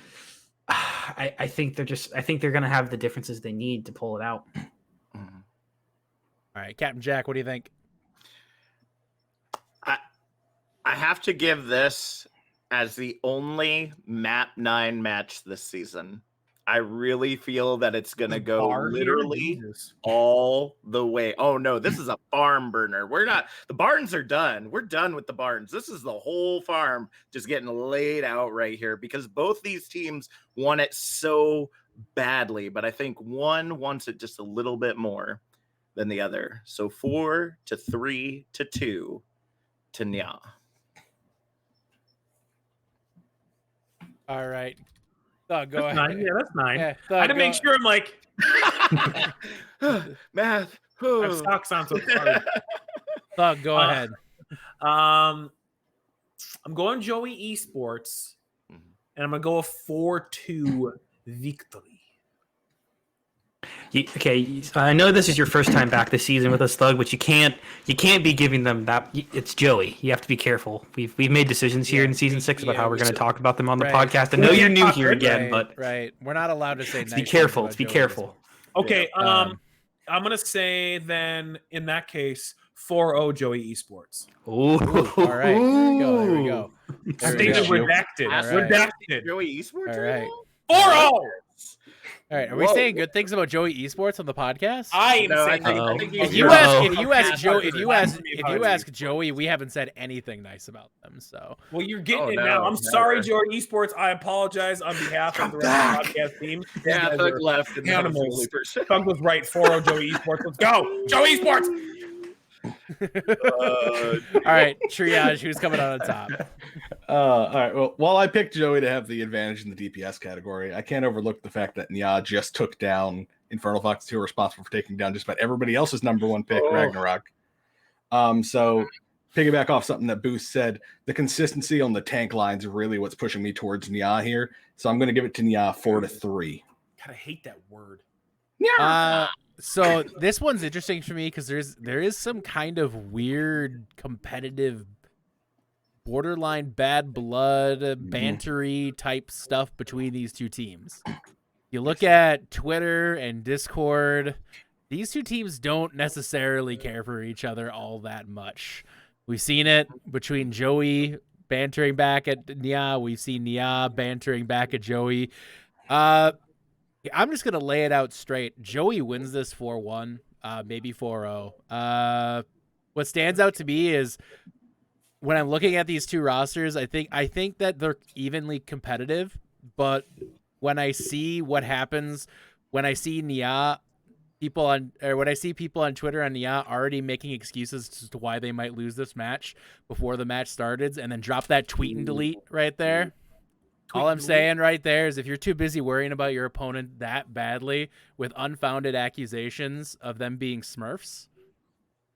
S4: I think they're going to have the differences they need to pull it out.
S2: All right, Captain Jack, what do you think?
S5: I have to give this as the only map 9 match this season. I really feel that it's going to go literally all the way. Oh, no, this is a farm burner. The barns are done. We're done with the barns. This is the whole farm just getting laid out right here because both these teams want it so badly. But I think one wants it just a little bit more than the other. So 4-3-2 to Nya.
S2: All right. Go
S3: That's
S2: ahead.
S3: 9. Yeah, that's 9.
S2: Yeah,
S3: I had to make sure I'm like,
S5: Math.
S3: my socks on so sorry.
S2: Thug, go ahead.
S3: I'm going Joey Esports, and I'm gonna go a 4-2 victory.
S4: Okay, I know this is your first time back this season with us, Thug, but you can't be giving them that. It's Joey. You have to be careful. We've made decisions here in season 6 about how we're going to talk about them on the podcast. I know you're new here again, but
S2: we're not allowed to say.
S4: Be careful. Be careful.
S3: Okay, I'm gonna say then in that case 4-0 Joey Esports.
S4: Ooh,
S2: all right. Here we go.
S3: I think it's redacted.
S2: Right.
S3: Redacted.
S5: Joey Esports.
S2: All right.
S3: 4-0.
S2: All right, are we saying good things about Joey Esports on the podcast?
S3: I am
S5: No,
S3: saying.
S5: I think
S2: If you ask Joey, we haven't said anything nice about them. So
S3: Well, you're getting it now. I'm sorry, Joey Esports. I apologize on behalf of the rest of the podcast team.
S5: Yeah, Thug left. And
S3: Animals. Thug was right. 4-0 Joey Esports. Let's go, Joey Esports.
S2: all right, triage. Who's coming out on top?
S6: All right. Well, while I picked Joey to have the advantage in the DPS category, I can't overlook the fact that Nya just took down Infernal Fox, who are responsible for taking down just about everybody else's number one pick, Ragnarok. So piggyback off something that Booth said, the consistency on the tank lines is really what's pushing me towards Nya here. So I'm going to give it to Nya 4-3.
S3: God, I hate that word.
S2: So this one's interesting for me because there is some kind of weird competitive, borderline bad blood, bantery type stuff between these two teams. You look at Twitter and Discord, these two teams don't necessarily care for each other all that much. We've seen it between Joey bantering back at Nia. We've seen Nia bantering back at Joey. I'm just going to lay it out straight. Joey wins this 4-1, maybe 4-0. What stands out to me is when I'm looking at these two rosters, I think that they're evenly competitive, but when I see what happens, when I see Nia, when I see people on Twitter on Nia already making excuses as to why they might lose this match before the match started, and then drop that tweet and delete right there. All I'm saying right there is if you're too busy worrying about your opponent that badly with unfounded accusations of them being Smurfs,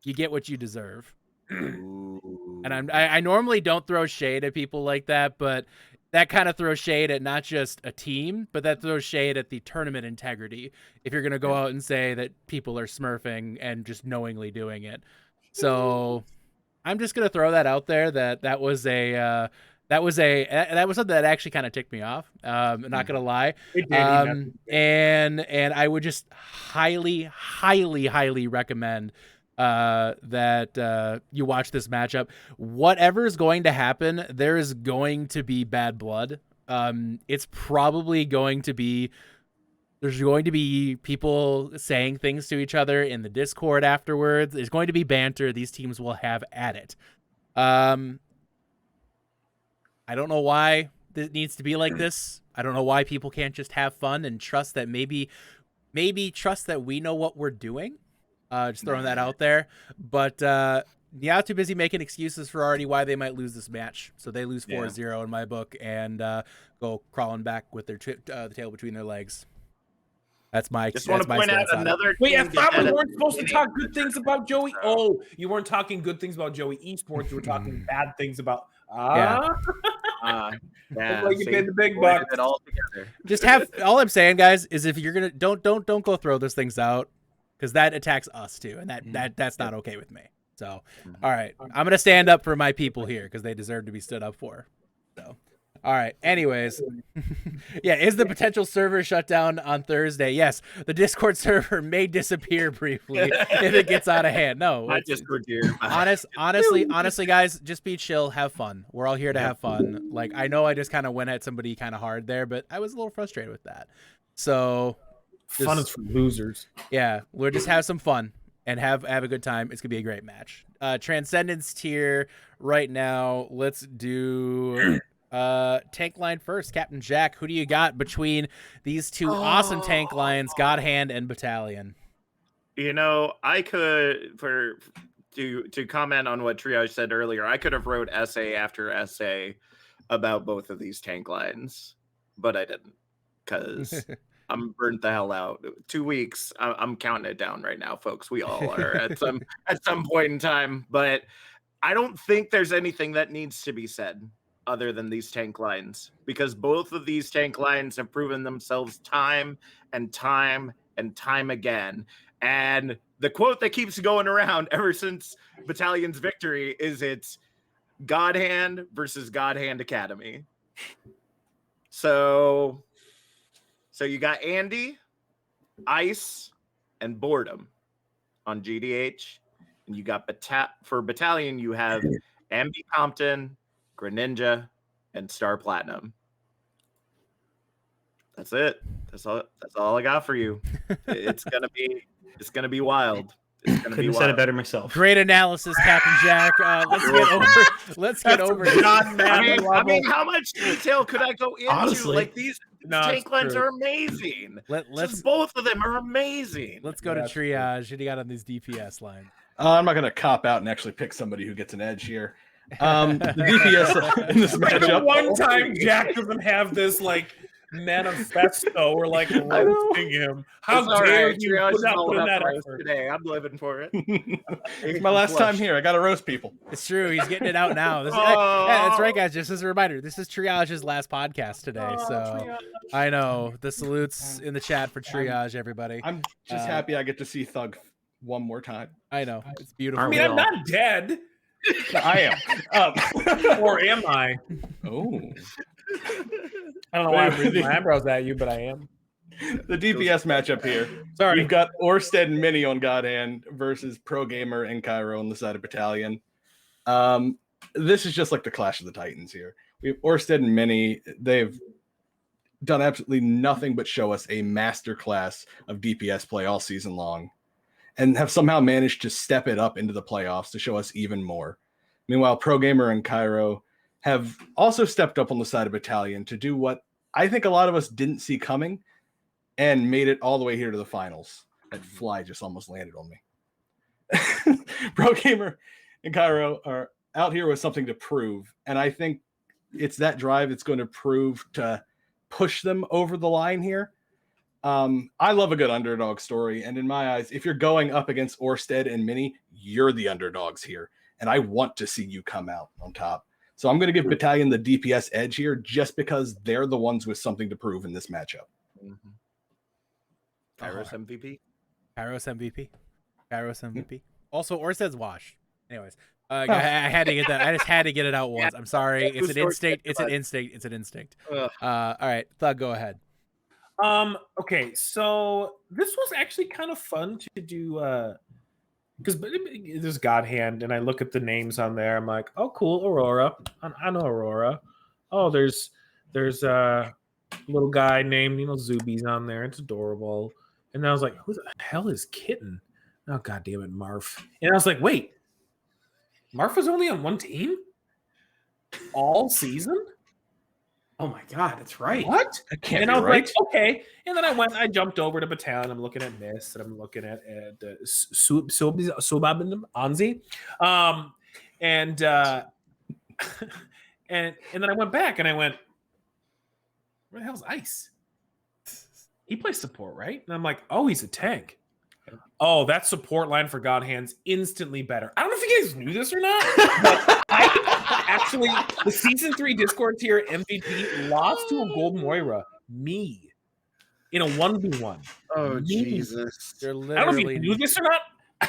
S2: you get what you deserve. And I normally don't throw shade at people like that, but that kind of throws shade at not just a team, but that throws shade at the tournament integrity if you're going to go out and say that people are smurfing and just knowingly doing it. So I'm just going to throw that out there that was something that actually kind of ticked me off. I'm not going to lie. And I would just highly recommend that you watch this matchup. Whatever is going to happen, there is going to be bad blood. It's probably going to be, there's going to be people saying things to each other in the Discord afterwards. There's going to be banter. These teams will have at it. I don't know why it needs to be like this. I don't know why people can't just have fun and trust that maybe trust that we know what we're doing. Just throwing that out there. But Nia too busy making excuses for already why they might lose this match. So they lose 4-0 in my book and go crawling back with their the tail between their legs. That's my.
S5: Just want to point out another.
S3: Wait, I thought we weren't supposed to talk good things about Joey. Oh, you weren't talking good things about Joey Esports. You were talking bad things about.
S5: Yeah.
S3: Like you paid the big bucks.
S5: It all together.
S2: Just have. All I'm saying, guys, is if you're gonna don't go throw those things out, because that attacks us too, and that's not okay with me. So, all right, I'm gonna stand up for my people here because they deserve to be stood up for. So, all right. Anyways, yeah, is the potential server shut down on Thursday? Yes, the Discord server may disappear briefly if it gets out of hand. No,
S5: I Discord here.
S2: Honestly, guys, just be chill, have fun. We're all here to have fun. Like, I know I just kind of went at somebody kind of hard there, but I was a little frustrated with that. So.
S3: Fun is for losers.
S2: Yeah, we'll just have some fun and have a good time. It's gonna be a great match. Transcendence tier right now. Let's do tank line first. Captain Jack, who do you got between these two awesome tank lines, God Hand and Battalion?
S5: You know, I could to comment on what Triage said earlier. I could have wrote essay after essay about both of these tank lines, but I didn't because. I'm burnt the hell out. 2 weeks. I'm counting it down right now, folks. We all are at some point in time. But I don't think there's anything that needs to be said other than these tank lines, because both of these tank lines have proven themselves time and time and time again. And the quote that keeps going around ever since Battalion's victory is it's God Hand versus God Hand Academy. So you got Andy, Ice, and Boredom on GDH. And you got for Battalion, you have Ambi Compton, Greninja, and Star Platinum. That's it. That's all I got for you. It's gonna be wild.
S4: Couldn't have said it better myself.
S2: Great analysis, Captain Jack. Let's get over it.
S5: I mean, how much detail could I go into?
S4: Honestly.
S5: Like these tank lines are amazing. Both of them are amazing.
S2: Let's go to Triage. What do you got on these DPS lines?
S6: I'm not going to cop out and actually pick somebody who gets an edge here. The DPS in this matchup.
S3: One time Jack doesn't have this like manifesto or like
S6: I know.
S3: roasting him. How
S5: It's all
S3: dare
S5: right.
S3: you
S5: Triage is
S3: put
S5: all
S3: in
S5: about
S3: that
S5: the roast
S3: effort?
S5: today. I'm living for it.
S6: It's my last time here. I got to roast people.
S2: It's true. He's getting it out now. This is,
S5: Oh.
S2: yeah, that's right, guys. Just as a reminder, this is Triage's last podcast today.
S3: Oh,
S2: So
S3: Triage.
S2: I know the salutes in the chat for Triage, everybody.
S6: I'm just happy I get to see Thug one more time.
S2: I know it's beautiful.
S3: I mean, I'm not dead.
S6: I am.
S3: Or am I?
S6: Oh.
S3: I don't know why I'm raising my eyebrows at you, but I am.
S6: The DPS matchup here.
S3: Sorry.
S6: You've got Orsted and Mini on God Hand versus Pro Gamer and Cairo on the side of Battalion. This is just like the Clash of the Titans here. We have Orsted and Mini. They've done absolutely nothing but show us a masterclass of DPS play all season long, and have somehow managed to step it up into the playoffs to show us even more. Meanwhile, Pro Gamer and Cairo have also stepped up on the side of Battalion to do what I think a lot of us didn't see coming, and made it all the way here to the finals. That fly just almost landed on me. Pro Gamer and Cairo are out here with something to prove, and I think it's that drive that's going to prove to push them over the line here. I love a good underdog story, and in my eyes, if you're going up against Orsted and Mini, you're the underdogs here, and I want to see you come out on top. So I'm going to give Battalion the DPS edge here just because they're the ones with something to prove in this matchup.
S5: Mm-hmm. Kairos MVP.
S2: Kairos MVP. Kairos MVP. Also, Orsted's washed. Anyways, I had to get that. I just had to get it out once. I'm sorry. It's an instinct. It's an instinct. It's an instinct. All right, Thug, go ahead.
S3: Okay, so this was actually kind of fun to do because there's God Hand, and I look at the names on there. I'm like, oh, cool, Aurora. I know Aurora. Oh, there's a little guy named Zuby's on there. It's adorable. And then I was like, who the hell is Kitten? Oh, God damn it, Marf. And I was like, wait, Marf was only on one team all season?
S4: Oh my God, that's right.
S3: What?
S6: That can't
S3: And
S6: be
S3: I was
S6: right.
S3: like, okay. And then I jumped over to Battalion. I'm looking at Miss, and I'm looking at Subab and Anzi. And then I went back and I went, where the hell's Ice? He plays support, right? And I'm like, oh, he's a tank. Oh, that support line for God Hand's instantly better. I don't know if you guys knew this or not, but I actually, the season 3 Discord tier MVP lost to a Gold Moira. Me. In a 1v1.
S5: Oh,
S3: Me.
S5: Jesus.
S2: You're
S3: I don't know if
S2: literally.
S3: you knew this or not.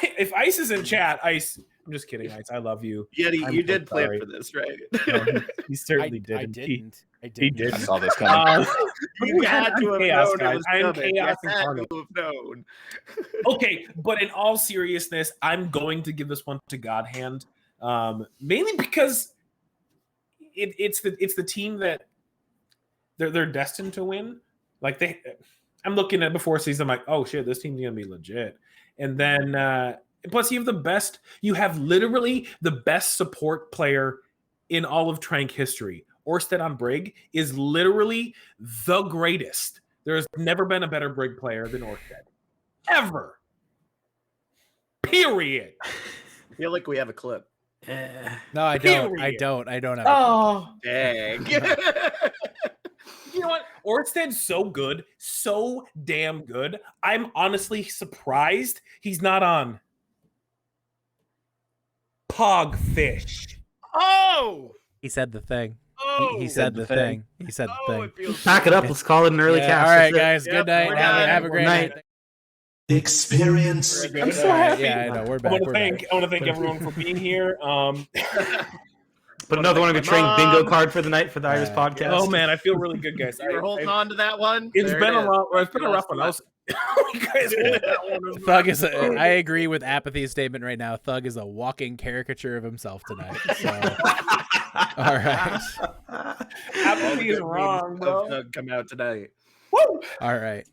S3: If Ice is in chat, Ice, I'm just kidding, Ice. I love you.
S5: Yeti,
S3: I'm
S5: you
S3: so
S5: did plan
S3: sorry.
S5: for this, right?
S3: No, he certainly
S2: I
S3: didn't.
S2: didn't. I
S3: He
S2: didn't.
S3: did.
S6: I saw this coming.
S5: You had to have
S3: chaos,
S5: known
S3: guys.
S5: it was
S3: I am
S5: coming.
S3: chaos
S5: You had
S3: incarnate.
S5: to have known.
S3: Okay, but in all seriousness, I'm going to give this one to God Hand, mainly because it's the team that they're destined to win. Like I'm looking at before season, I'm like, oh shit, this team's gonna be legit. And then plus you have literally the best support player in all of Trank history. Orsted on Brig is literally the greatest. There's never been a better Brig player than Orsted. Ever. Period.
S5: I feel like we have a clip.
S2: No, I don't. I
S3: Period.
S2: don't. I don't have.
S6: Oh,
S5: Dang.
S3: You know what? Orsted's so good, so damn good. I'm honestly surprised he's not on Pogfish.
S5: Oh!
S2: He said the thing.
S5: Oh!
S2: He said the thing. He said the
S5: Oh,
S2: thing.
S5: it feels
S4: Pack it up. Let's call it an early
S2: Yeah,
S4: cast.
S2: all right,
S4: That's it.
S2: guys.
S5: Yep,
S2: Good night.
S5: we're
S2: Have a
S5: done.
S2: great
S4: Night.
S2: night.
S1: Experience.
S3: I'm
S6: so happy.
S2: Yeah, I know. We're
S3: I
S2: back.
S3: want to
S2: We're
S3: thank
S2: back.
S3: I want to thank everyone for being here.
S4: Put another one of your
S5: My
S4: train bingo
S5: mom.
S4: card for the night for the Iris podcast.
S3: Oh man, I feel really good, guys.
S5: You were holding on to that one?
S3: It's
S5: There
S3: been
S5: it
S3: a
S5: is.
S3: long. It's been a
S5: You
S3: rough
S5: lost
S3: one. You guys hold that one.
S2: Thug is. I agree with Apathy's statement right now. Thug is a walking caricature of himself tonight. So, all right,
S3: Apathy is
S5: Good
S3: wrong,
S5: memes
S3: bro.
S5: of Doug come out tonight.
S3: Woo!
S2: all right.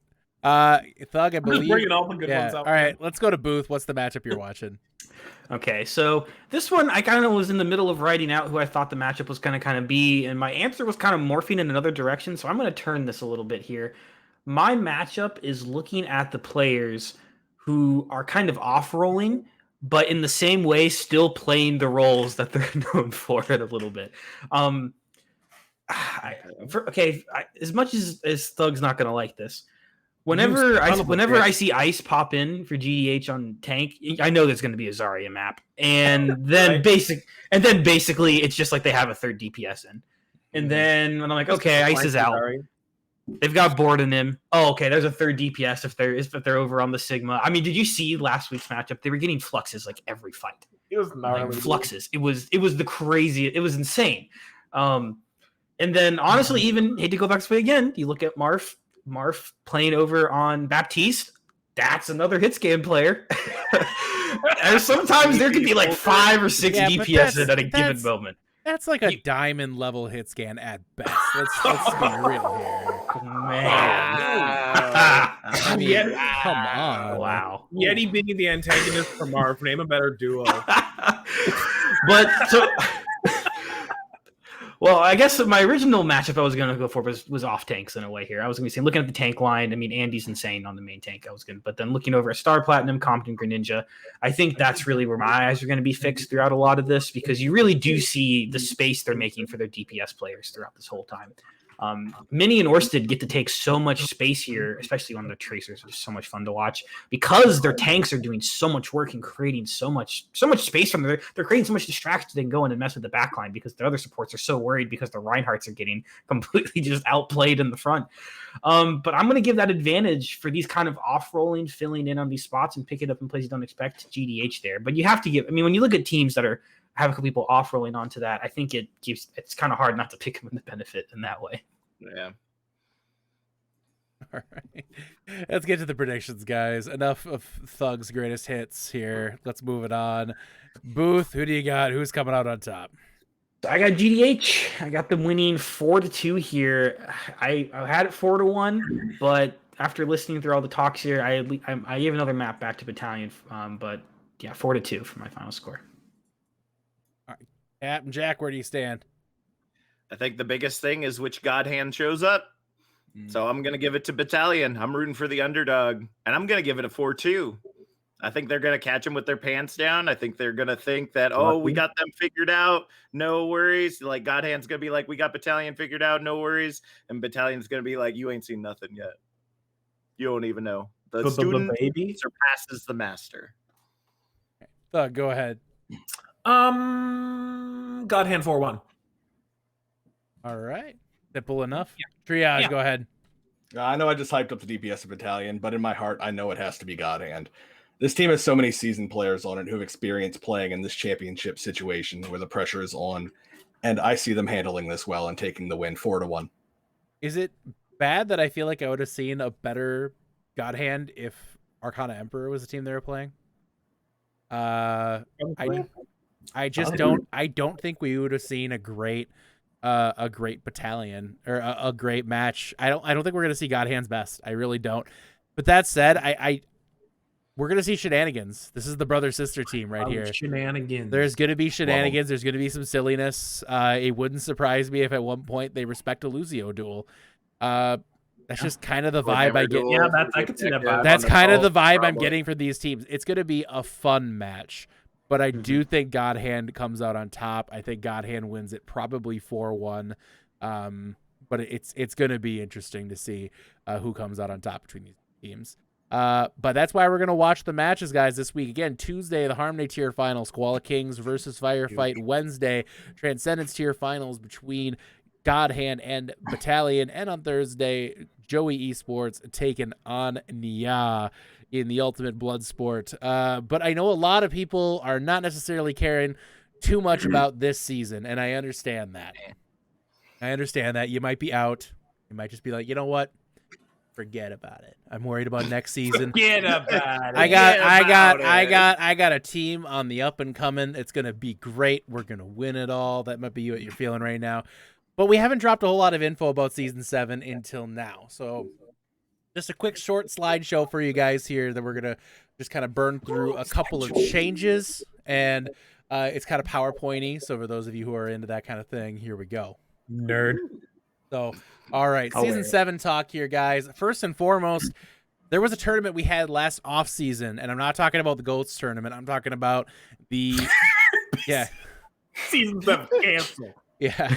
S2: Thug, I
S3: I'm just
S2: believe.
S3: bringing all the good
S2: Yeah.
S3: ones out.
S2: All right, let's go to Booth. What's the matchup you're watching?
S4: Okay, so this one I kind of was in the middle of writing out who I thought the matchup was going to kind of be, and my answer was kind of morphing in another direction. So I'm going to turn this a little bit here. My matchup is looking at the players who are kind of off-rolling, but in the same way still playing the roles that they're known for it a little bit. As much as Thug's not going to like this, whenever I see Ice pop in for GDH on tank, I know there's going to be a Zarya map, and then basically it's just like they have a third DPS in, and then when I'm like, okay, Ice is out. They've got board in him. Oh, okay, there's a third DPS if they're over on the Sigma. I mean, did you see last week's matchup? They were getting fluxes like every fight.
S3: It was gnarly.
S4: Like, fluxes. It was the craziest. It was insane. And then honestly, even hate to go back to play again. You look at Marf playing over on Baptiste. That's another hit scan player. And sometimes there could be like 5 or 6 DPS at a given moment.
S2: That's like a diamond level hit scan at best. Let's be real here.
S4: Man.
S2: I mean, come on.
S4: Wow.
S3: Yeti being the antagonist from Marv. Name a better duo.
S4: But so, well, I guess my original matchup I was going to go for was off tanks in a way here. I was going to be saying, looking at the tank line, I mean, Andy's insane on the main tank. But then looking over at Star Platinum, Compton, Greninja, I think that's really where my eyes are going to be fixed throughout a lot of this, because you really do see the space they're making for their DPS players throughout this whole time. Minnie and Orsted get to take so much space here, especially on the Tracers, which is so much fun to watch, because their tanks are doing so much work and creating so much space from there. They're creating so much distraction they can go in and mess with the backline, because the other supports are so worried because the Reinhardts are getting completely just outplayed in the front. But I'm going to give that advantage for these kind of off-rolling, filling in on these spots and pick it up in places you don't expect GDH there. But you have to give, I mean, when you look at teams that have a couple people off rolling onto that, I think it's kind of hard not to pick them in the benefit in that way.
S5: Yeah.
S2: All right. Let's get to the predictions, guys. Enough of Thug's greatest hits here. Let's move it on. Booth, who do you got? Who's coming out on top?
S4: I got GDH. I got them winning 4-2 here. I had it 4-1, but after listening through all the talks here, I gave another map back to Battalion. But yeah, 4-2 for my final score.
S2: Captain Jack, where do you stand?
S5: I think the biggest thing is which God hand shows up. So I'm going to give it to Battalion. I'm rooting for the underdog, and I'm going to give it a 4-2. I think they're going to catch them with their pants down. I think they're going to think that, oh, we got them figured out. No worries. Like, God hand's going to be like, we got Battalion figured out. No worries. And Battalion's going to be like, you ain't seen nothing yet. You don't even know. The student
S3: baby
S5: surpasses the master.
S2: Thug, go ahead.
S3: God hand 4-1.
S2: All right. Simple enough. Yeah. Triage, go ahead.
S6: I know I just hyped up the DPS of Battalion, but in my heart, I know it has to be God Hand. This team has so many seasoned players on it who've experienced playing in this championship situation where the pressure is on, and I see them handling this well and taking the win 4-1.
S2: Is it bad that I feel like I would have seen a better God Hand if Arcana Emperor was the team they were playing? I just don't. I don't think we would have seen a great Battalion or a great match. I don't think we're gonna see God Hand's best. I really don't. But that said, we're gonna see shenanigans. This is the brother sister team right here.
S3: Shenanigans.
S2: There's gonna be shenanigans. There's gonna be some silliness. It wouldn't surprise me if at one point they respect a Lucio duel. That's just kind of the vibe I get.
S3: Yeah, I could see that vibe.
S2: That's kind of the vibe I'm getting for these teams. It's gonna be a fun match. But I do think God Hand comes out on top. I think God Hand wins it probably 4-1. But it's going to be interesting to see who comes out on top between these teams. But that's why we're going to watch the matches, guys, this week. Again, Tuesday, the Harmony Tier Finals, Koala Kings versus Firefight. Wednesday, Transcendence Tier Finals between God Hand and Battalion. And on Thursday, Joey Esports taking on Nia in the Ultimate Blood Sport. But I know a lot of people are not necessarily caring too much about this season, and I understand that. You might be out. You might just be like, you know what? Forget about it. I'm worried about next season.
S3: Forget about it.
S2: I got a team on the up and coming. It's gonna be great. We're gonna win it all. That might be what you're feeling right now. But we haven't dropped a whole lot of info about Season 7 until now. So just a quick short slideshow for you guys here that we're going to just kind of burn through a couple of changes. And it's kind of PowerPoint-y. So for those of you who are into that kind of thing, here we go.
S3: Nerd.
S2: So, all right. Season 7 talk here, guys. First and foremost, there was a tournament we had last off-season. And I'm not talking about the GOATS tournament. I'm talking about the... yeah.
S3: Season 7 canceled.
S2: Yeah.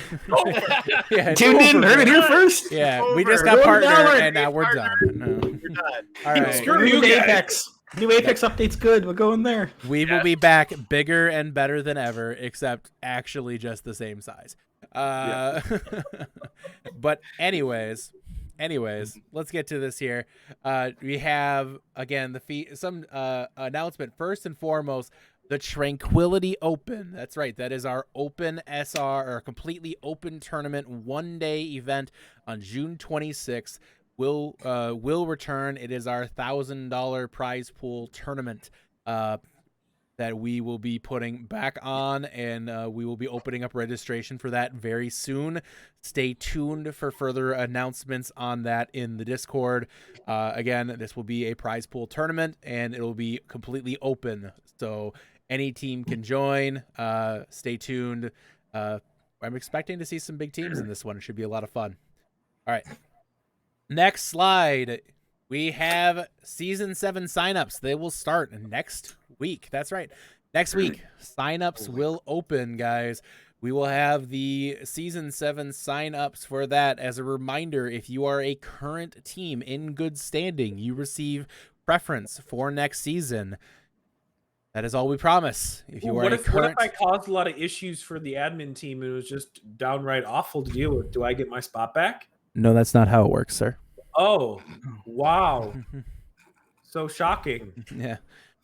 S2: Yeah. it's
S4: Tuned in,
S2: over,
S4: heard it
S2: man.
S4: here first.
S2: Yeah, we
S5: Over.
S2: just got
S4: $1
S2: partner,
S4: dollar.
S2: and now we're done. No.
S5: You're done.
S2: All right.
S3: Screw you
S4: New
S3: guys.
S4: Apex. New Apex update's good. We're going there.
S2: We will be back bigger and better than ever, except actually just the same size. But anyways, let's get to this here. We have again some announcement. First and foremost, the Tranquility Open. That's right. That is our open SR, or completely open tournament, 1-day event on June 26th. Will return. It is our $1,000 prize pool tournament that we will be putting back on, and we will be opening up registration for that very soon. Stay tuned for further announcements on that in the Discord. Again, this will be a prize pool tournament, and it will be completely open, so any team can join. Stay tuned. I'm expecting to see some big teams in this one. It should be a lot of fun. All right. Next slide. We have Season 7 signups. They will start next week. That's right. Next week, signups will open, guys. We will have the Season 7 signups for that. As a reminder, if you are a current team in good standing, you receive preference for next season. That is all we promise. If you are
S3: What
S2: a
S3: if
S2: current...
S3: I caused a lot of issues for the admin team and it was just downright awful to deal with? Do I get my spot back?
S2: No, that's not how it works, sir.
S3: Oh, wow. So shocking.
S2: Yeah.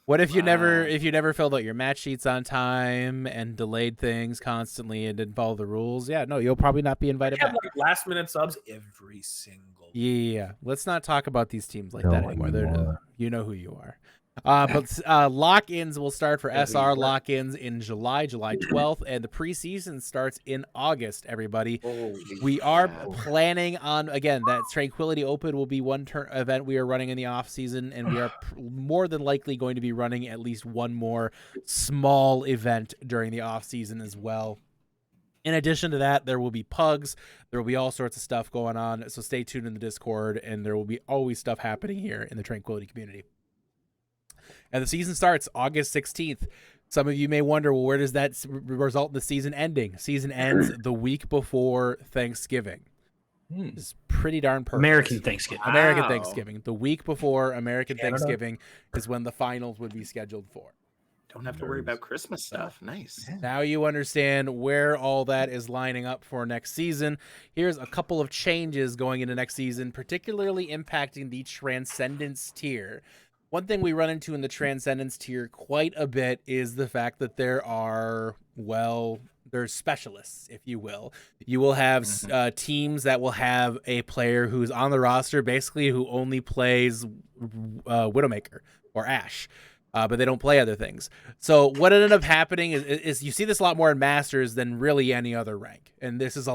S2: What if you never filled out your match sheets on time and delayed things constantly and didn't follow the rules? Yeah, no, you'll probably not be invited
S3: I have
S2: back.
S3: like last minute subs every single.
S2: Yeah. Let's not talk about these teams like that anymore. You know who you are. But lock-ins will start for SR lock-ins in July 12th, and the preseason starts in August, everybody. We are planning on, again, that Tranquility Open will be one event we are running in the off-season, and we are more than likely going to be running at least one more small event during the off-season as well. In addition to that, there will be pugs. There will be all sorts of stuff going on, so stay tuned in the Discord, and there will be always stuff happening here in the Tranquility community. And the season starts August 16th. Some of you may wonder, well, where does that result in the season ending? Season ends the week before Thanksgiving. It's pretty darn perfect.
S4: American Thanksgiving.
S2: American Thanksgiving. The week before American Thanksgiving is when the finals would be scheduled for.
S5: Don't have to worry about Christmas stuff. Nice.
S2: Now you understand where all that is lining up for next season. Here's a couple of changes going into next season, particularly impacting the Transcendence tier. One thing we run into in the Transcendence tier quite a bit is the fact that there are, well, there's specialists, if you will. You will have teams that will have a player who's on the roster, basically, who only plays Widowmaker or Ashe. But they don't play other things. So what ended up happening is you see this a lot more in Masters than really any other rank. And this is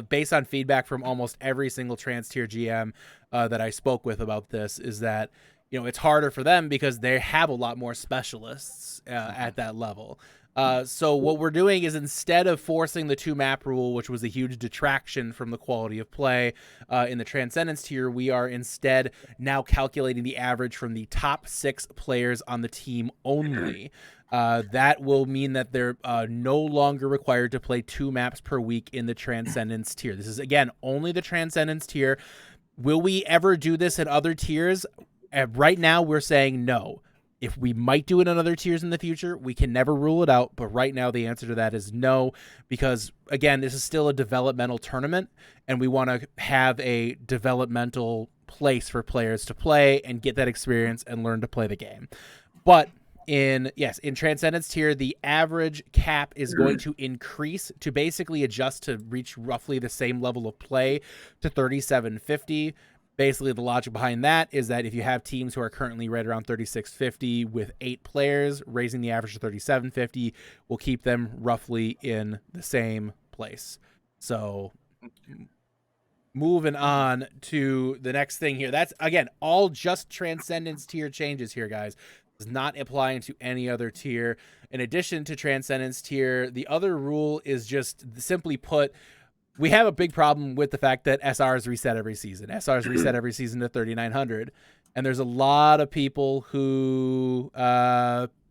S2: based on feedback from almost every single trans tier GM that I spoke with about this, is that, you know, it's harder for them because they have a lot more specialists at that level. So what we're doing is, instead of forcing the 2-map rule, which was a huge detraction from the quality of play in the Transcendence tier, we are instead now calculating the average from the top 6 players on the team only. That will mean that they're no longer required to play 2 maps per week in the Transcendence tier. This is, again, only the Transcendence tier. Will we ever do this in other tiers? Right now, we're saying no. If we might do it in other tiers in the future, we can never rule it out. But right now, the answer to that is no, because, again, this is still a developmental tournament, and we want to have a developmental place for players to play and get that experience and learn to play the game. But in Transcendence tier, the average cap is going to increase to basically adjust to reach roughly the same level of play to 3750. Basically, the logic behind that is that if you have teams who are currently right around 3650 with 8 players, raising the average to 3750 will keep them roughly in the same place. So moving on to the next thing here. That's, again, all just Transcendence tier changes here, guys. Does not apply to any other tier. In addition to Transcendence tier, the other rule is just simply put, we have a big problem with the fact that SRs reset every season. SRs reset every season to 3,900. And there's a lot of people who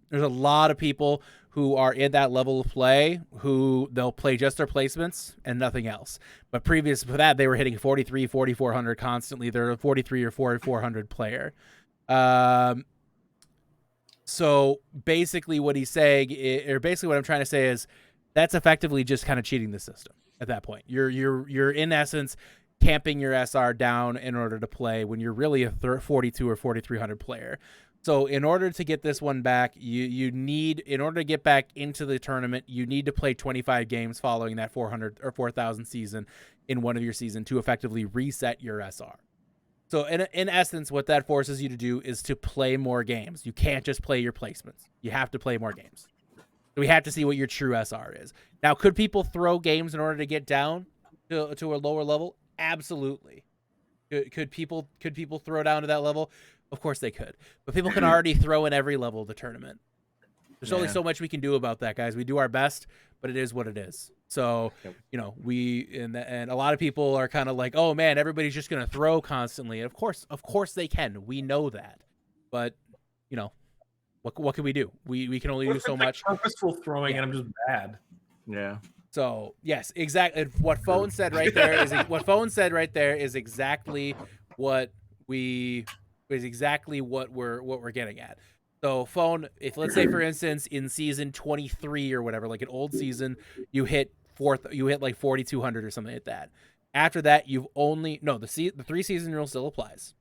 S2: There's a lot of people who are in that level of play who they'll play just their placements and nothing else. But previous to that, they were hitting 43, 4,400 constantly. They're a 43 or 4,400 player. So basically what he's saying, or basically what I'm trying to say is that's effectively just kind of cheating the system at that point. You're in essence camping your SR down in order to play when you're really a 42 or 4,300 player. So in order to get this one back, you need, in order to get back into the tournament, you need to play 25 games following that 400 or 4,000 season in one of your season to effectively reset your SR. So in essence, what that forces you to do is to play more games. You can't just play your placements. You have to play more games. So we have to see what your true SR is. Now, could people throw games in order to get down to a lower level? Absolutely. Could people throw down to that level? Of course they could. But people can already throw in every level of the tournament. There's only so much we can do about that, guys. We do our best, but it is what it is. So, you know, and a lot of people are kind of like, oh man, everybody's just going to throw constantly. And of course they can. We know that. But, you know, what can we do? We can only do so much.
S3: Purposeful throwing, and I'm just bad.
S5: Yeah.
S2: So yes, exactly. What Phone said right there is exactly what we're getting at. So Phone, if let's say for instance in season 23 or whatever, like an old season, you hit like 4,200 or something like that. After that, you've only the 3 season rule still applies.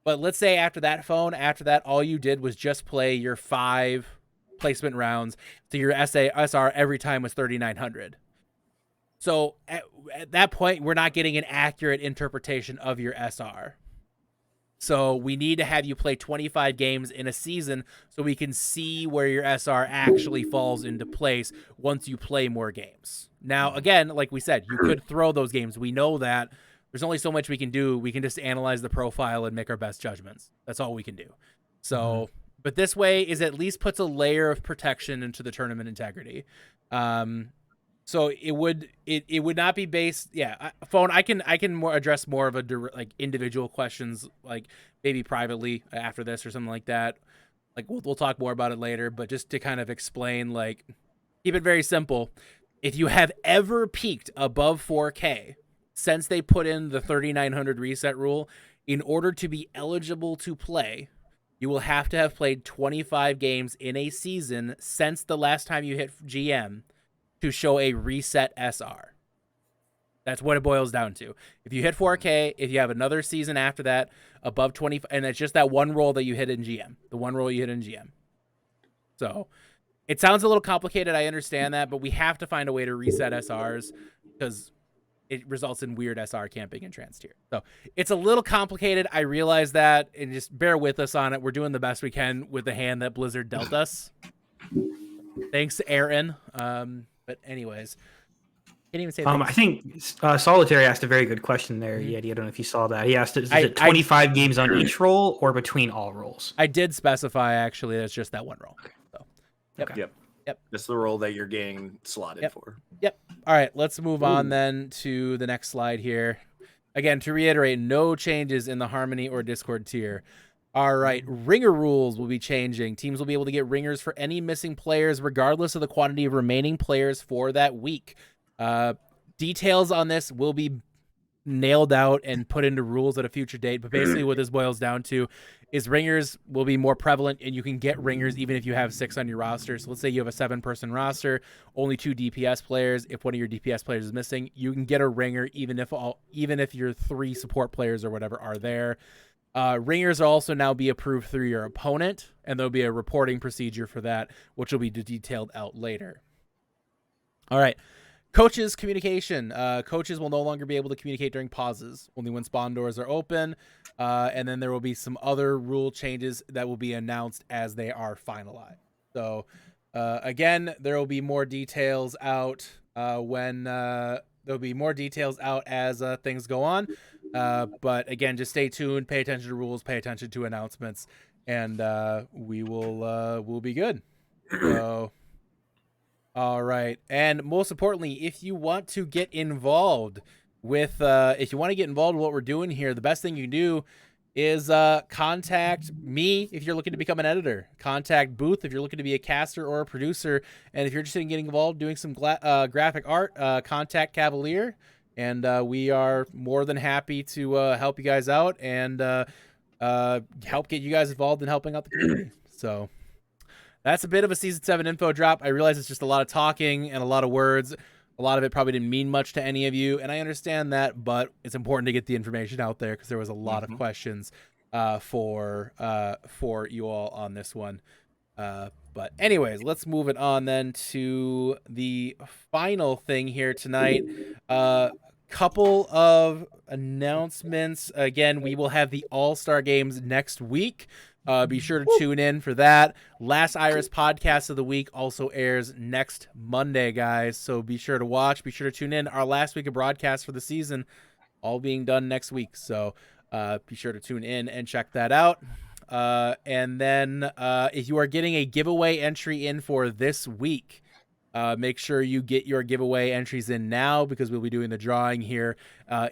S2: But let's say after that, all you did was just play your 5 placement rounds, so your SR every time was 3,900. So at that point, we're not getting an accurate interpretation of your SR. So we need to have you play 25 games in a season so we can see where your SR actually falls into place once you play more games. Now, again, like we said, you could throw those games. We know that. There's only so much we can do. We can just analyze the profile and make our best judgments. That's all we can do. So, but this way is at least puts a layer of protection into the tournament integrity. So it would not be based. Yeah, Phone. I can address more of a like individual questions, like maybe privately after this or something like that. Like we'll talk more about it later. But just to kind of explain, like keep it very simple. If you have ever peaked above 4K since they put in the 3,900 reset rule, in order to be eligible to play, you will have to have played 25 games in a season since the last time you hit GM to show a reset SR. That's what it boils down to. If you hit 4K, if you have another season after that above 20, and it's just that one roll that you hit in GM, the one roll you hit in GM. So it sounds a little complicated. I understand that, but we have to find a way to reset SRs because it results in weird SR camping and trans tier. So it's a little complicated. I realize that, and just bear with us on it. We're doing the best we can with the hand that Blizzard dealt us. Thanks, Aaron. But anyways, can't even say
S4: I think Solitary asked a very good question there, Yeti. I don't know if you saw that. He asked, is it 25 games on each roll or between all rolls?
S2: I did specify, actually, that's just that one roll. So,
S5: Yep. That's the role that you're getting slotted for.
S2: Yep. All right, let's move on then to the next slide here. Again, to reiterate, no changes in the Harmony or Discord tier. All right, ringer rules will be changing. Teams will be able to get ringers for any missing players, regardless of the quantity of remaining players for that week. Details on this will be nailed out and put into rules at a future date. But basically what this boils down to is ringers will be more prevalent, and you can get ringers even if you have 6 on your roster. So let's say you have a 7-person roster, only 2 DPS players. If one of your DPS players is missing, you can get a ringer even if your 3 support players or whatever are there. Ringers will also now be approved through your opponent, and there'll be a reporting procedure for that, which will be detailed out later. All right. Coaches communication. Coaches will no longer be able to communicate during pauses, only when spawn doors are open. And then there will be some other rule changes that will be announced as they are finalized. So again, there will be more details out there'll be more details out as things go on. But again, just stay tuned, pay attention to rules, pay attention to announcements, and we'll be good. So. All right. And most importantly, if you want to get involved with what we're doing here, the best thing you can do is contact me if you're looking to become an editor. Contact Booth if you're looking to be a caster or a producer. And if you're interested in getting involved doing some graphic art, contact Cavalier. And we are more than happy to help you guys out and help get you guys involved in helping out the community. So that's a bit of a season 7 info drop. I realize it's just a lot of talking and a lot of words. A lot of it probably didn't mean much to any of you, and I understand that, but it's important to get the information out there because there was a lot of questions for you all on this one. But anyways, let's move it on then to the final thing here tonight. Couple of announcements. Again, we will have the All-Star Games next week. Be sure to tune in for that. Last Iris podcast of the week also airs next Monday, guys. So be sure to watch. Be sure to tune in. Our last week of broadcast for the season, all being done next week. So be sure to tune in and check that out. And then if you are getting a giveaway entry in for this week, make sure you get your giveaway entries in now because we'll be doing the drawing here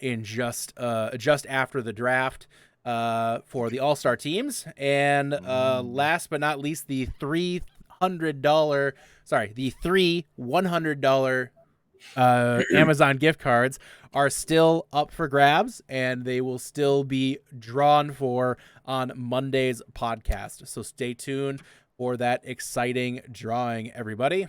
S2: in just after the draft. For the All-Star teams. And last but not least, the three $100 Amazon gift cards are still up for grabs, and they will still be drawn for on Monday's podcast. So stay tuned for that exciting drawing, everybody.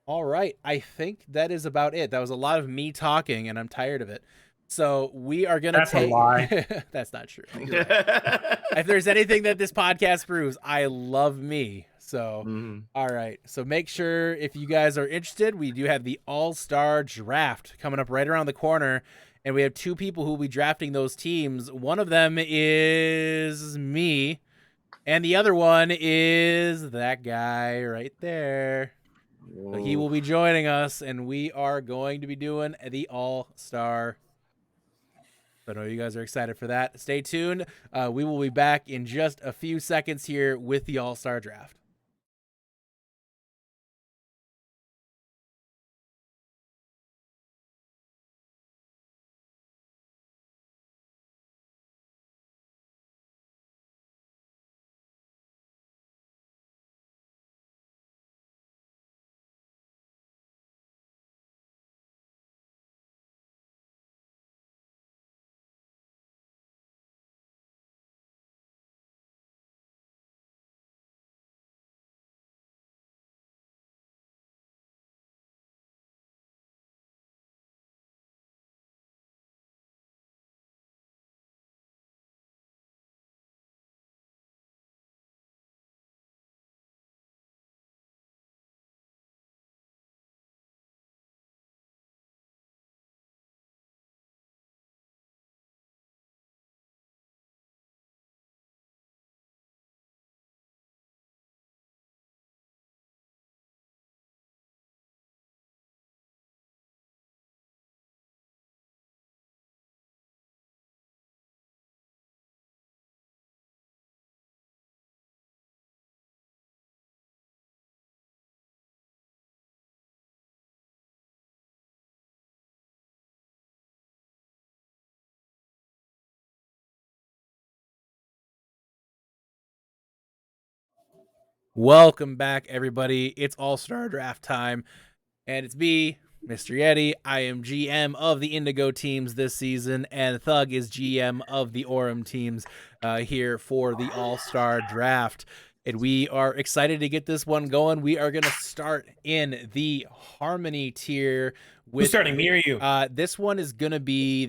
S2: All right. I think that is about it. That was a lot of me talking, and I'm tired of it. So we are going to take...
S3: That's a lie.
S2: That's not true. If there's anything that this podcast proves, I love me. So, all right. So make sure if you guys are interested, we do have the All-Star Draft coming up right around the corner. And we have 2 people who will be drafting those teams. One of them is me. And the other one is that guy right there. So he will be joining us. And we are going to be doing the All-Star. I know you guys are excited for that. Stay tuned. We will be back in just a few seconds here with the All-Star Draft. Welcome back, everybody. It's All-Star Draft time, and it's me, Mr. Yeti. I am GM of the Indigo teams this season, and Thug is GM of the Orem teams here for the All-Star Draft. And we are excited to get this one going. We are going to start in the Harmony tier.
S3: Who's starting, me or you?
S2: This one's gonna be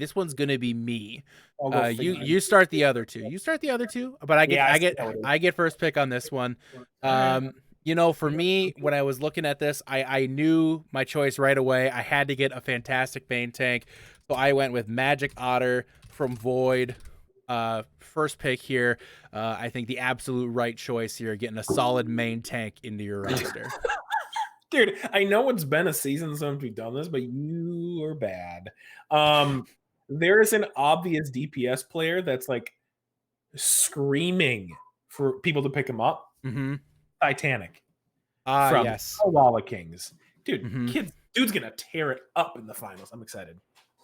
S2: me. You start the other two. You start the other two, but I get first pick on this one. You know, for me, when I was looking at this, I knew my choice right away. I had to get a fantastic main tank, so I went with Magic Otter from Void. First pick here. I think the absolute right choice here, getting a solid main tank into your roster.
S3: Dude, I know it's been a season since we've done this, but you are bad. There is an obvious DPS player that's like screaming for people to pick him up.
S2: Mm-hmm.
S3: Titanic. From
S2: yes.
S3: Koala Kings. Dude, dude's gonna tear it up in the finals. I'm excited.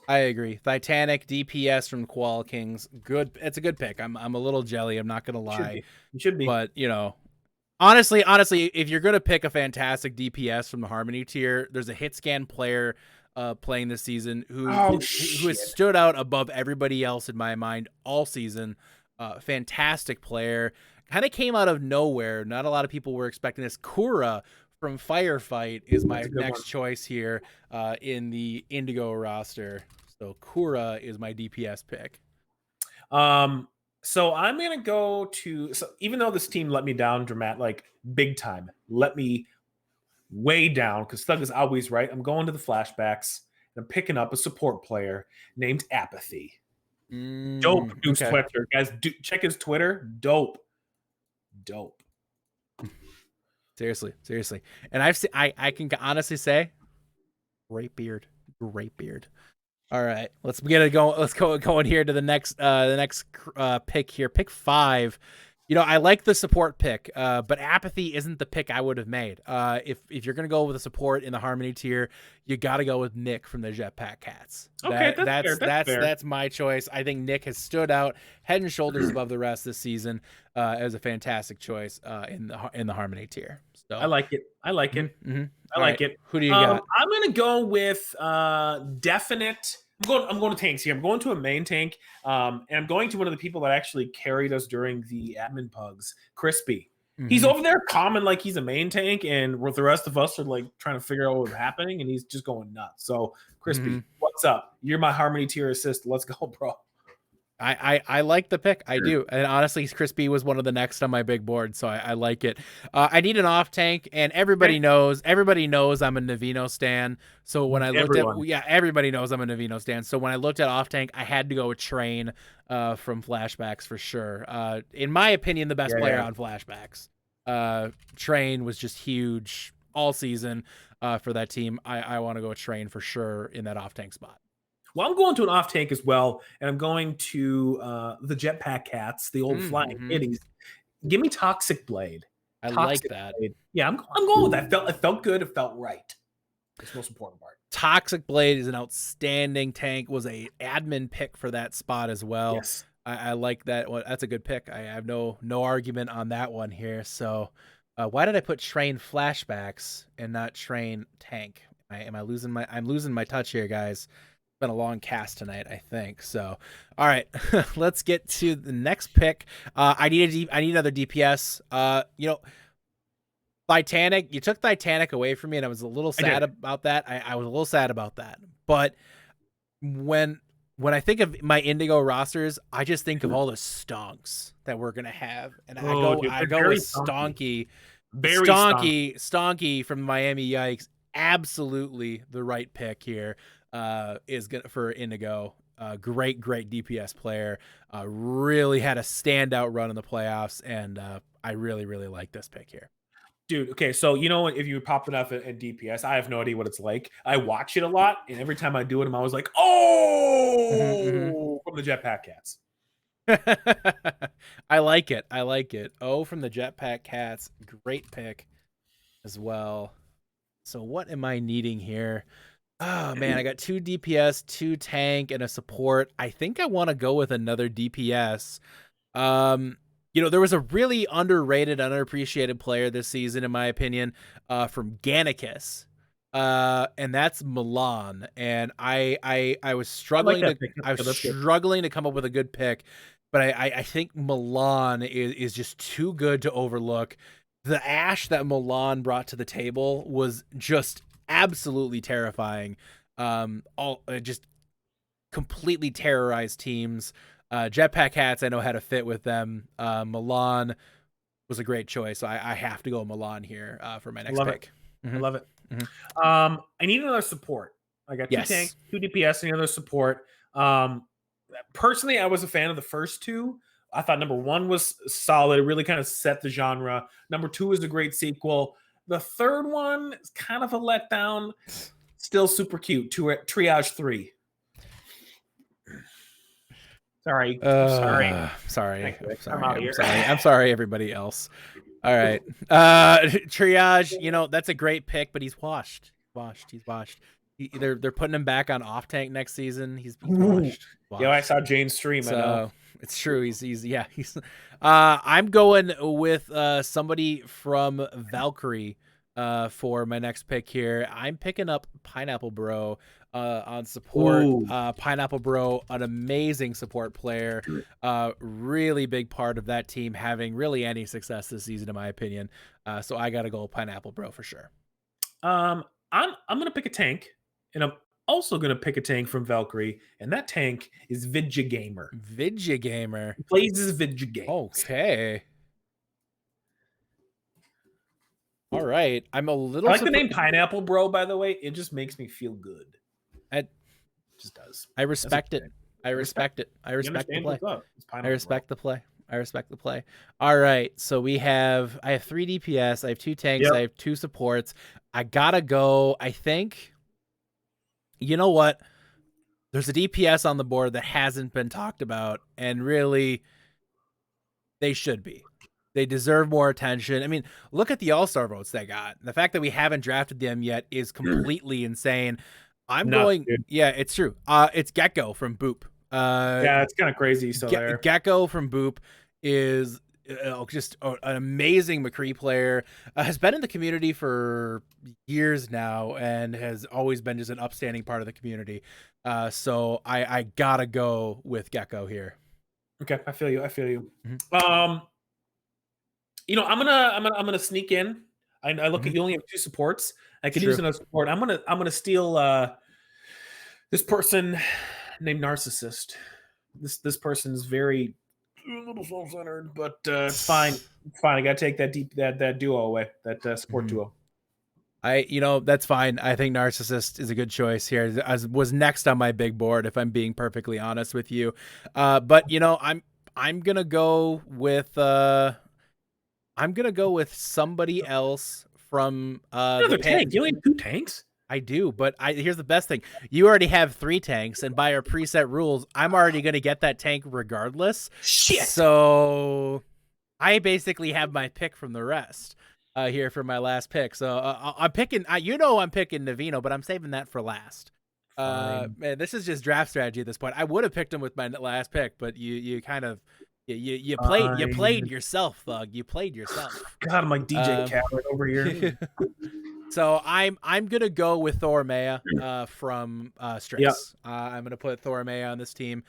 S2: I agree. Titanic DPS from Koala Kings. Good. It's a good pick. I'm a little jelly. I'm not gonna lie.
S3: You should be.
S2: But honestly, if you're gonna pick a fantastic DPS from the Harmony tier, there's a hit scan player playing this season who has stood out above everybody else in my mind all season. Fantastic player. Kind of came out of nowhere. Not a lot of people were expecting this. Kura from Firefight is my next choice here in the Indigo roster. So Kura is my DPS pick.
S3: So I'm gonna go to. So even though this team let me down, big time, let me way down because Thug is always right. I'm going to the flashbacks and I'm picking up a support player named Apathy. Dope new sweater, guys. Check his Twitter. Dope.
S2: Seriously. And I can honestly say, great beard. All right, let's get it going. Let's go in here to the next pick here. Pick 5. I like the support pick, but Apathy isn't the pick I would have made. If you're gonna go with a support in the Harmony tier, you got to go with Nick from the Jetpack Cats.
S3: Okay,
S2: that's my choice. I think Nick has stood out head and shoulders above the rest this season as a fantastic choice in the Harmony tier. So
S3: I like it.
S2: Mm-hmm.
S3: I like it.
S2: Who do you got?
S3: I'm gonna go with definite. I'm going to tanks here. I'm going to a main tank, and I'm going to one of the people that actually carried us during the admin pugs, Crispy. Mm-hmm. He's over there common like he's a main tank, and the rest of us are like trying to figure out what's happening, and he's just going nuts. So, Crispy, what's up? You're my Harmony tier assist. Let's go, bro.
S2: I like the pick. I do. And honestly, Crispy was one of the next on my big board, so I like it. I need an off tank, and everybody knows I'm a Navino stan. So when I looked everybody knows I'm a Navino stan. So when I looked at off tank, I had to go with Train from Flashbacks for sure. In my opinion, the best player on Flashbacks. Train was just huge all season for that team. I want to go with Train for sure in that off tank spot.
S3: Well, I'm going to an off tank as well, and I'm going to the Jetpack Cats, the old flying kitties. Give me Toxic Blade.
S2: I like that.
S3: Blade. Yeah, I'm going with that. It felt good. It felt right. That's the most important part.
S2: Toxic Blade is an outstanding tank. Was a admin pick for that spot as well.
S3: Yes.
S2: I like that. Well, that's a good pick. I have no argument on that one here. So, why did I put Train Flashbacks and not Train Tank? I'm losing my touch here, guys. Been a long cast tonight, I think. So, all right, let's get to the next pick. I need another DPS. Titanic. You took Titanic away from me, and I was a little sad about that. I was a little sad about that. But when I think of my Indigo rosters, I just think of all the stonks that we're gonna have, and I go with Stonky. Stonky from Miami Yikes. Absolutely the right pick here. Is good for Indigo. Great DPS player. Really had a standout run in the playoffs, and I really like this pick here.
S3: Dude, okay, so if you pop it up at DPS, I have no idea what it's like. I watch it a lot, and every time I do it, I'm always like, from the Jetpack Cats.
S2: I like it. From the Jetpack Cats. Great pick as well. So what am I needing here? Oh, man, I got 2 DPS, 2 tank, and a support. I think I want to go with another DPS. There was a really underrated, underappreciated player this season, in my opinion, from Gannicus. And that's Milan. And I was struggling to come up with a good pick, but I think Milan is just too good to overlook. The Ash that Milan brought to the table was just absolutely terrifying. Just completely terrorized teams. Jetpack Cats, I know how to fit with them. Milan was a great choice. So I have to go Milan here for my next pick.
S3: I love it. I need another support. I got 2 tanks, 2 DPS, and another support. Personally, I was a fan of the first 2. I thought number 1 was solid. It really kind of set the genre. Number 2 is a great sequel. The third one is kind of a letdown. Still super cute. Triage 3. Sorry.
S2: I'm sorry, everybody else. All right. Triage, that's a great pick, but he's washed. He's washed. They're putting him back on off tank next season. He's washed.
S3: Yeah, I saw Jane's stream. I know.
S2: So it's true. He's. I'm going with somebody from Valkyrie for my next pick here. I'm picking up Pineapple Bro on support. Pineapple Bro, an amazing support player. Really big part of that team having really any success this season, in my opinion. So I got to go Pineapple Bro for sure.
S3: I'm gonna pick a tank, and I'm also gonna pick a tank from Valkyrie, and that tank is Vidya Gamer.
S2: Vidya Gamer
S3: He plays as Vidya Games.
S2: Okay. All right. I'm a little.
S3: I like the name Pineapple Bro. By the way, it just makes me feel good.
S2: It
S3: just does.
S2: I respect it. I respect it. I respect the play. I respect the play. I respect the play. All right. So I have 3 DPS. I have 2 tanks. I have 2 supports. I gotta go. I think, you know what? There's a DPS on the board that hasn't been talked about, and really, they should be. They deserve more attention. I mean, look at the All-Star votes they got. The fact that we haven't drafted them yet is completely insane. Yeah, it's true. It's Gecko from Boop.
S3: Yeah, it's kind of crazy. So
S2: Gecko from Boop is just an amazing McCree player. Has been in the community for years now and has always been just an upstanding part of the community. So I gotta go with Gecko here.
S3: Okay, I feel you.
S2: Mm-hmm.
S3: You know, I'm gonna sneak in. I look at you only have 2 supports. I could use another support. I'm gonna steal this person named Narcissist. This person's very a little self-centered, but it's fine. It's fine. I gotta take that duo away. That support duo.
S2: That's fine. I think Narcissist is a good choice here. As was next on my big board, if I'm being perfectly honest with you. But I'm gonna go with somebody else from
S3: Another tank. You only have 2 tanks.
S2: I do, but here's the best thing. You already have 3 tanks, and by our preset rules, I'm already going to get that tank regardless.
S3: Shit.
S2: So I basically have my pick from the rest here for my last pick. So I'm picking, I'm picking Navino, but I'm saving that for last. Man, this is just draft strategy at this point. I would have picked him with my last pick, but you kind of... You played yourself, Thug. You played yourself.
S3: God, I'm like DJ Khaled over here.
S2: So I'm gonna go with Thormea from Strix.
S3: Yep.
S2: I'm gonna put Thormea on this team.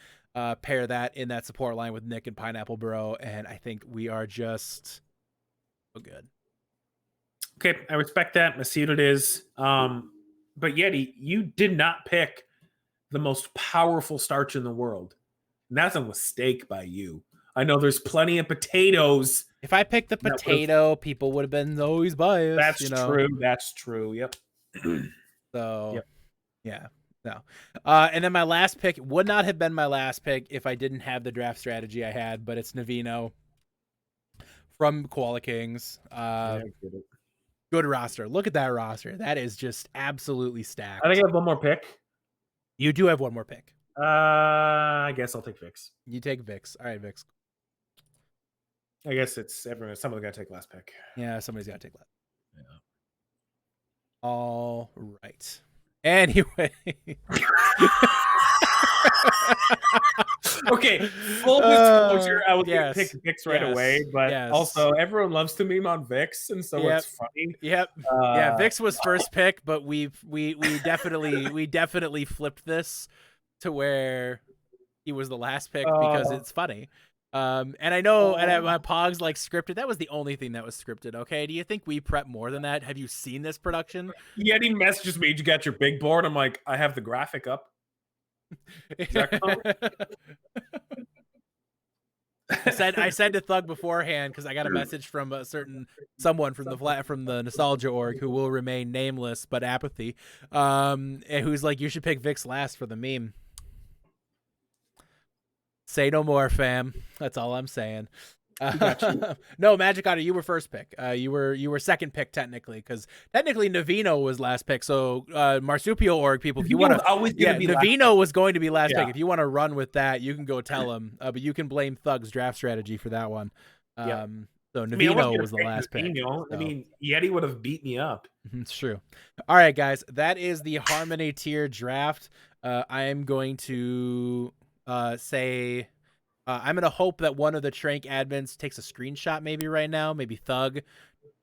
S2: Pair that in that support line with Nick and Pineapple Bro, and I think we are just so good.
S3: Okay, I respect that. I see what it is. But Yeti, you did not pick the most powerful starch in the world. And that's a mistake by you. I know there's plenty of potatoes.
S2: If I picked the potato, people would have been always biased.
S3: That's true. That's true. Yep.
S2: So, yeah. No. And then my last pick would not have been my last pick if I didn't have the draft strategy I had, but it's Navino from Koala Kings.
S3: I get it.
S2: Good roster. Look at that roster. That is just absolutely stacked.
S3: I think I have one more pick.
S2: You do have one more pick.
S3: I guess I'll take Vix.
S2: You take Vix. All right, Vix.
S3: I guess it's everyone. Someone's got to take last pick.
S2: Yeah, somebody's got to take last.
S3: Yeah.
S2: All right. Anyway.
S3: Okay. Full disclosure, I was going to pick Vix right away, but also everyone loves to meme on Vix, and so it's funny.
S2: Yep. Yeah, Vix was first pick, but we definitely flipped this to where he was the last pick because it's funny. And I know, and my Pogs like scripted. That was the only thing that was scripted. Okay, do you think we prep more than that? Have you seen this production?
S3: Yeti messages me. You got your big board. I'm like, I have the graphic up.
S2: I said to Thug beforehand because I got a message from someone from the Nostalgia org who will remain nameless but apathy, and who's like, you should pick Vix last for the meme. Say no more, fam. That's all I'm saying. No, Magic Otter, you were first pick. You were second pick technically, because technically Navino was last pick. So Marsupial org people, if you want to, Navino was going to be last pick. If you want to run with that, you can go tell him. But you can blame Thug's draft strategy for that one. So
S3: I mean, I wasn't
S2: Navino
S3: gonna
S2: was the
S3: pick
S2: last pick.
S3: Navino.
S2: So.
S3: I mean, Yeti would have beat me up.
S2: It's true. All right, guys, that is the Harmony tier draft. I am going to say I'm going to hope that one of the Trank admins takes a screenshot maybe right now, maybe Thug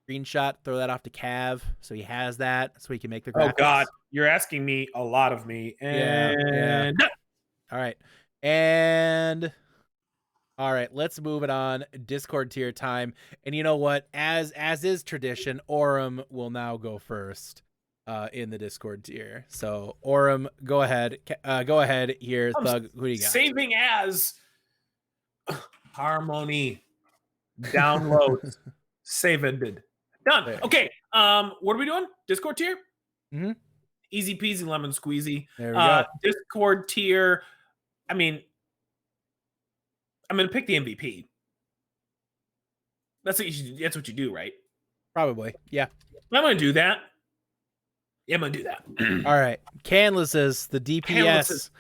S2: screenshot, throw that off to Cav so he has that so he can make the graphics.
S3: Oh God, you're asking me a lot of me. And
S2: Yeah. All right. And all right, let's move it on. Discord tier time. And you know what? As is tradition, Orem will now go first in the Discord tier. So Orem, go ahead. Go ahead here. Thug, who do you got?
S3: Saving as Harmony. Downloads. Save ended. Done.
S2: There.
S3: Okay. What are we doing? Discord tier?
S2: Mhm.
S3: Easy peasy lemon squeezy.
S2: There we go.
S3: Discord tier. I mean, I'm gonna pick the MVP. That's what you do, right?
S2: Probably. Yeah.
S3: I'm gonna do that. Yeah, I'm gonna do that.
S2: All right. Canlis is the DPS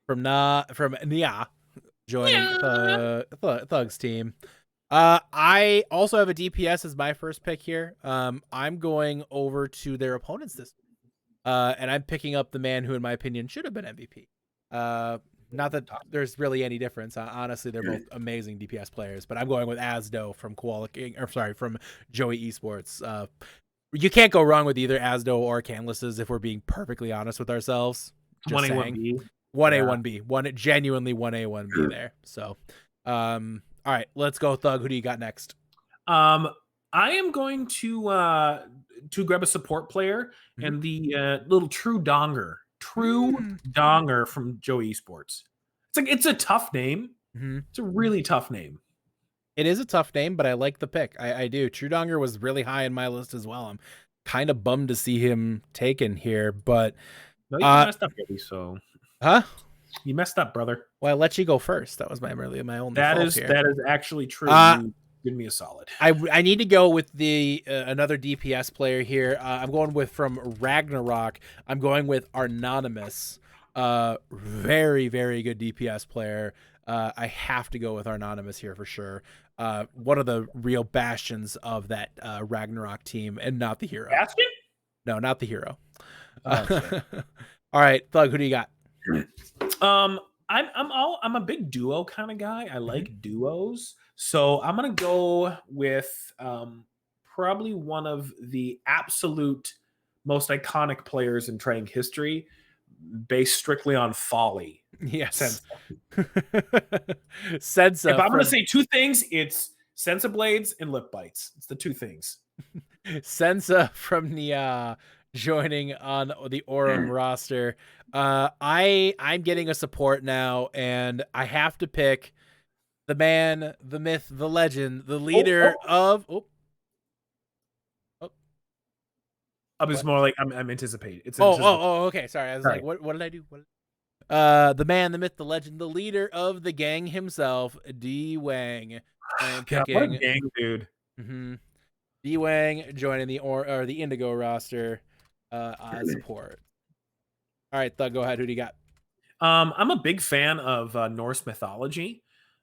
S3: Canlis
S2: from Nia joining Thug's team. I also have a DPS as my first pick here. I'm going over to their opponents this week. And I'm picking up the man who, in my opinion, should have been MVP. Not that there's really any difference. Honestly, they're both amazing DPS players, but I'm going with Asdo from from Joey Esports. You can't go wrong with either Asdo or Canlis's if we're being perfectly honest with ourselves.
S3: 1A1B.
S2: 1A1B. Genuinely 1A1B there. So, all right, let's go, Thug. Who do you got next?
S3: I am going to grab a support player and the little True Donger from Joey Esports. It's a tough name. It's a really tough name.
S2: It is a tough name, but I like the pick. I do. True Donger was really high in my list as well. I'm kind of bummed to see him taken here, but
S3: no, you messed up, Eddie, so you messed up, brother.
S2: Well, I let you go first. That was my own.
S3: That is actually true. You give me a solid.
S2: I need to go with the another DPS player here. I'm going with from Ragnarok. I'm going with Anonymous. Very, very good DPS player. I have to go with Anonymous here for sure. One of the real bastions of that Ragnarok team, and not the hero.
S3: Bastion?
S2: No, not the hero.
S3: Okay.
S2: All right, Thug, who do you got?
S3: I'm a big duo kind of guy. I like duos. So I'm gonna go with probably one of the absolute most iconic players in Trank history, based strictly on folly.
S2: Yes. Sensa.
S3: If I'm gonna say two things, it's Sensa blades and lip bites. It's the two things.
S2: Sensa from Nia joining on the Orem roster. I'm getting a support now, and I have to pick the man, the myth, the legend, the leader of.
S3: It's more like I'm anticipating. It's
S2: okay. Sorry, I was like, what did I do? The man, the myth, the legend, the leader of the gang himself, D Wang. I'm picking
S3: what a gang dude.
S2: D Wang joining the Indigo roster as support. All right, Thug, go ahead. Who do you got?
S3: I'm a big fan of Norse mythology,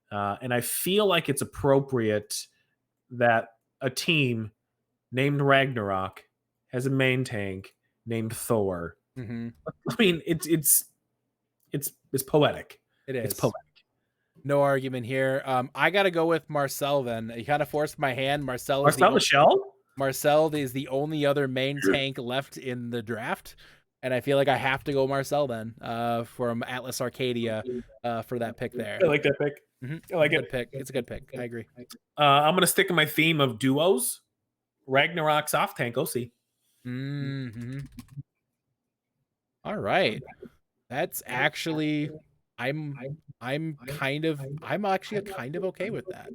S3: and I feel like it's appropriate that a team named Ragnarok has a main tank named Thor. I mean, it's poetic.
S2: It is.
S3: It's poetic.
S2: No argument here. I got to go with Marcel then. You kind of forced my hand. Marcel is the only other main tank left in the draft. And I feel like I have to go Marcel then from Atlas Arcadia for that pick there.
S3: I like that pick. I like it.
S2: Pick. It's a good pick. I agree.
S3: I'm going to stick in my theme of duos. Ragnarok's off tank OC.
S2: All right. That's actually I'm actually kind of okay with that.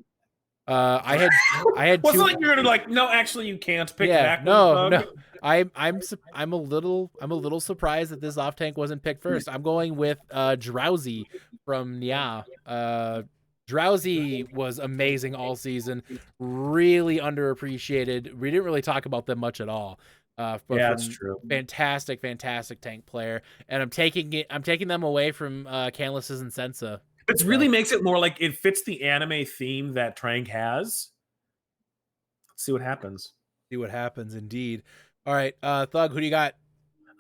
S2: I had
S3: wasn't like you're gonna like no, actually you can't pick back.
S2: No. I'm a little surprised that this off tank wasn't picked first. I'm going with Drowsy from Nia. Drowsy was amazing all season, really underappreciated. We didn't really talk about them much at all. But
S3: that's true.
S2: Fantastic tank player, and I'm taking them away from Canlis's and Sensa.
S3: It really makes it more like it fits the anime theme that Trank has. See what happens.
S2: See what happens, indeed. All right, Thug, who do you got?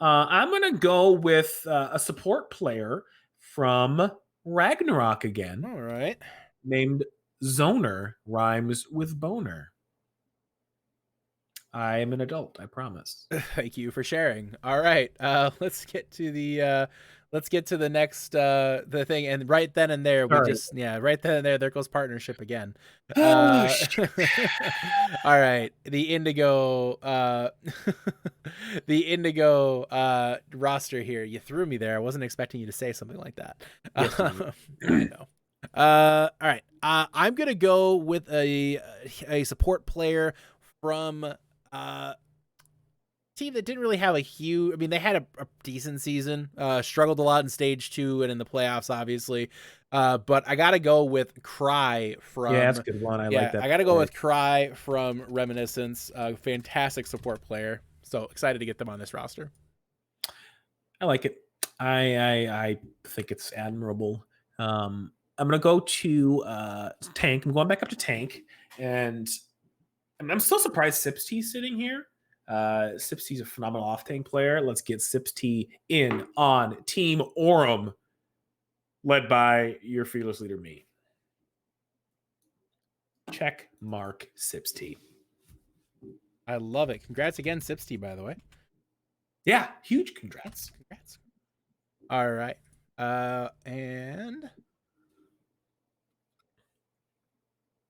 S3: I'm gonna go with a support player from Ragnarok again,
S2: All right.
S3: named Zoner. Rhymes with boner. I am an adult, I promise.
S2: Thank you for sharing. All right, let's get to the next the thing, and right then and there we
S3: Sorry.
S2: just right then and there goes partnership again.
S3: Oh,
S2: All right, the Indigo the Indigo roster here. You threw me there. I wasn't expecting you to say something like that.
S3: Yes,
S2: I know. All right, I'm gonna go with a support player from team that didn't really have a huge. I mean, they had a decent season. Struggled a lot in stage 2 and in the playoffs, obviously. But I gotta go with Cry from.
S3: yeah, that's a good one. I like that.
S2: I gotta go with Cry from Reminiscence. Fantastic support player. So excited to get them on this roster.
S3: I like it. I think it's admirable. I'm gonna go to Tank. I'm going back up to Tank, and I'm still surprised Sipsty's sitting here. Sipsty's a phenomenal off-tank player. Let's get Sipsty in on Team Aurum, led by your fearless leader, me. Check mark Sipsty.
S2: I love it. Congrats again, Sipsty, by the way.
S3: Yeah, huge congrats.
S2: Congrats. All right. And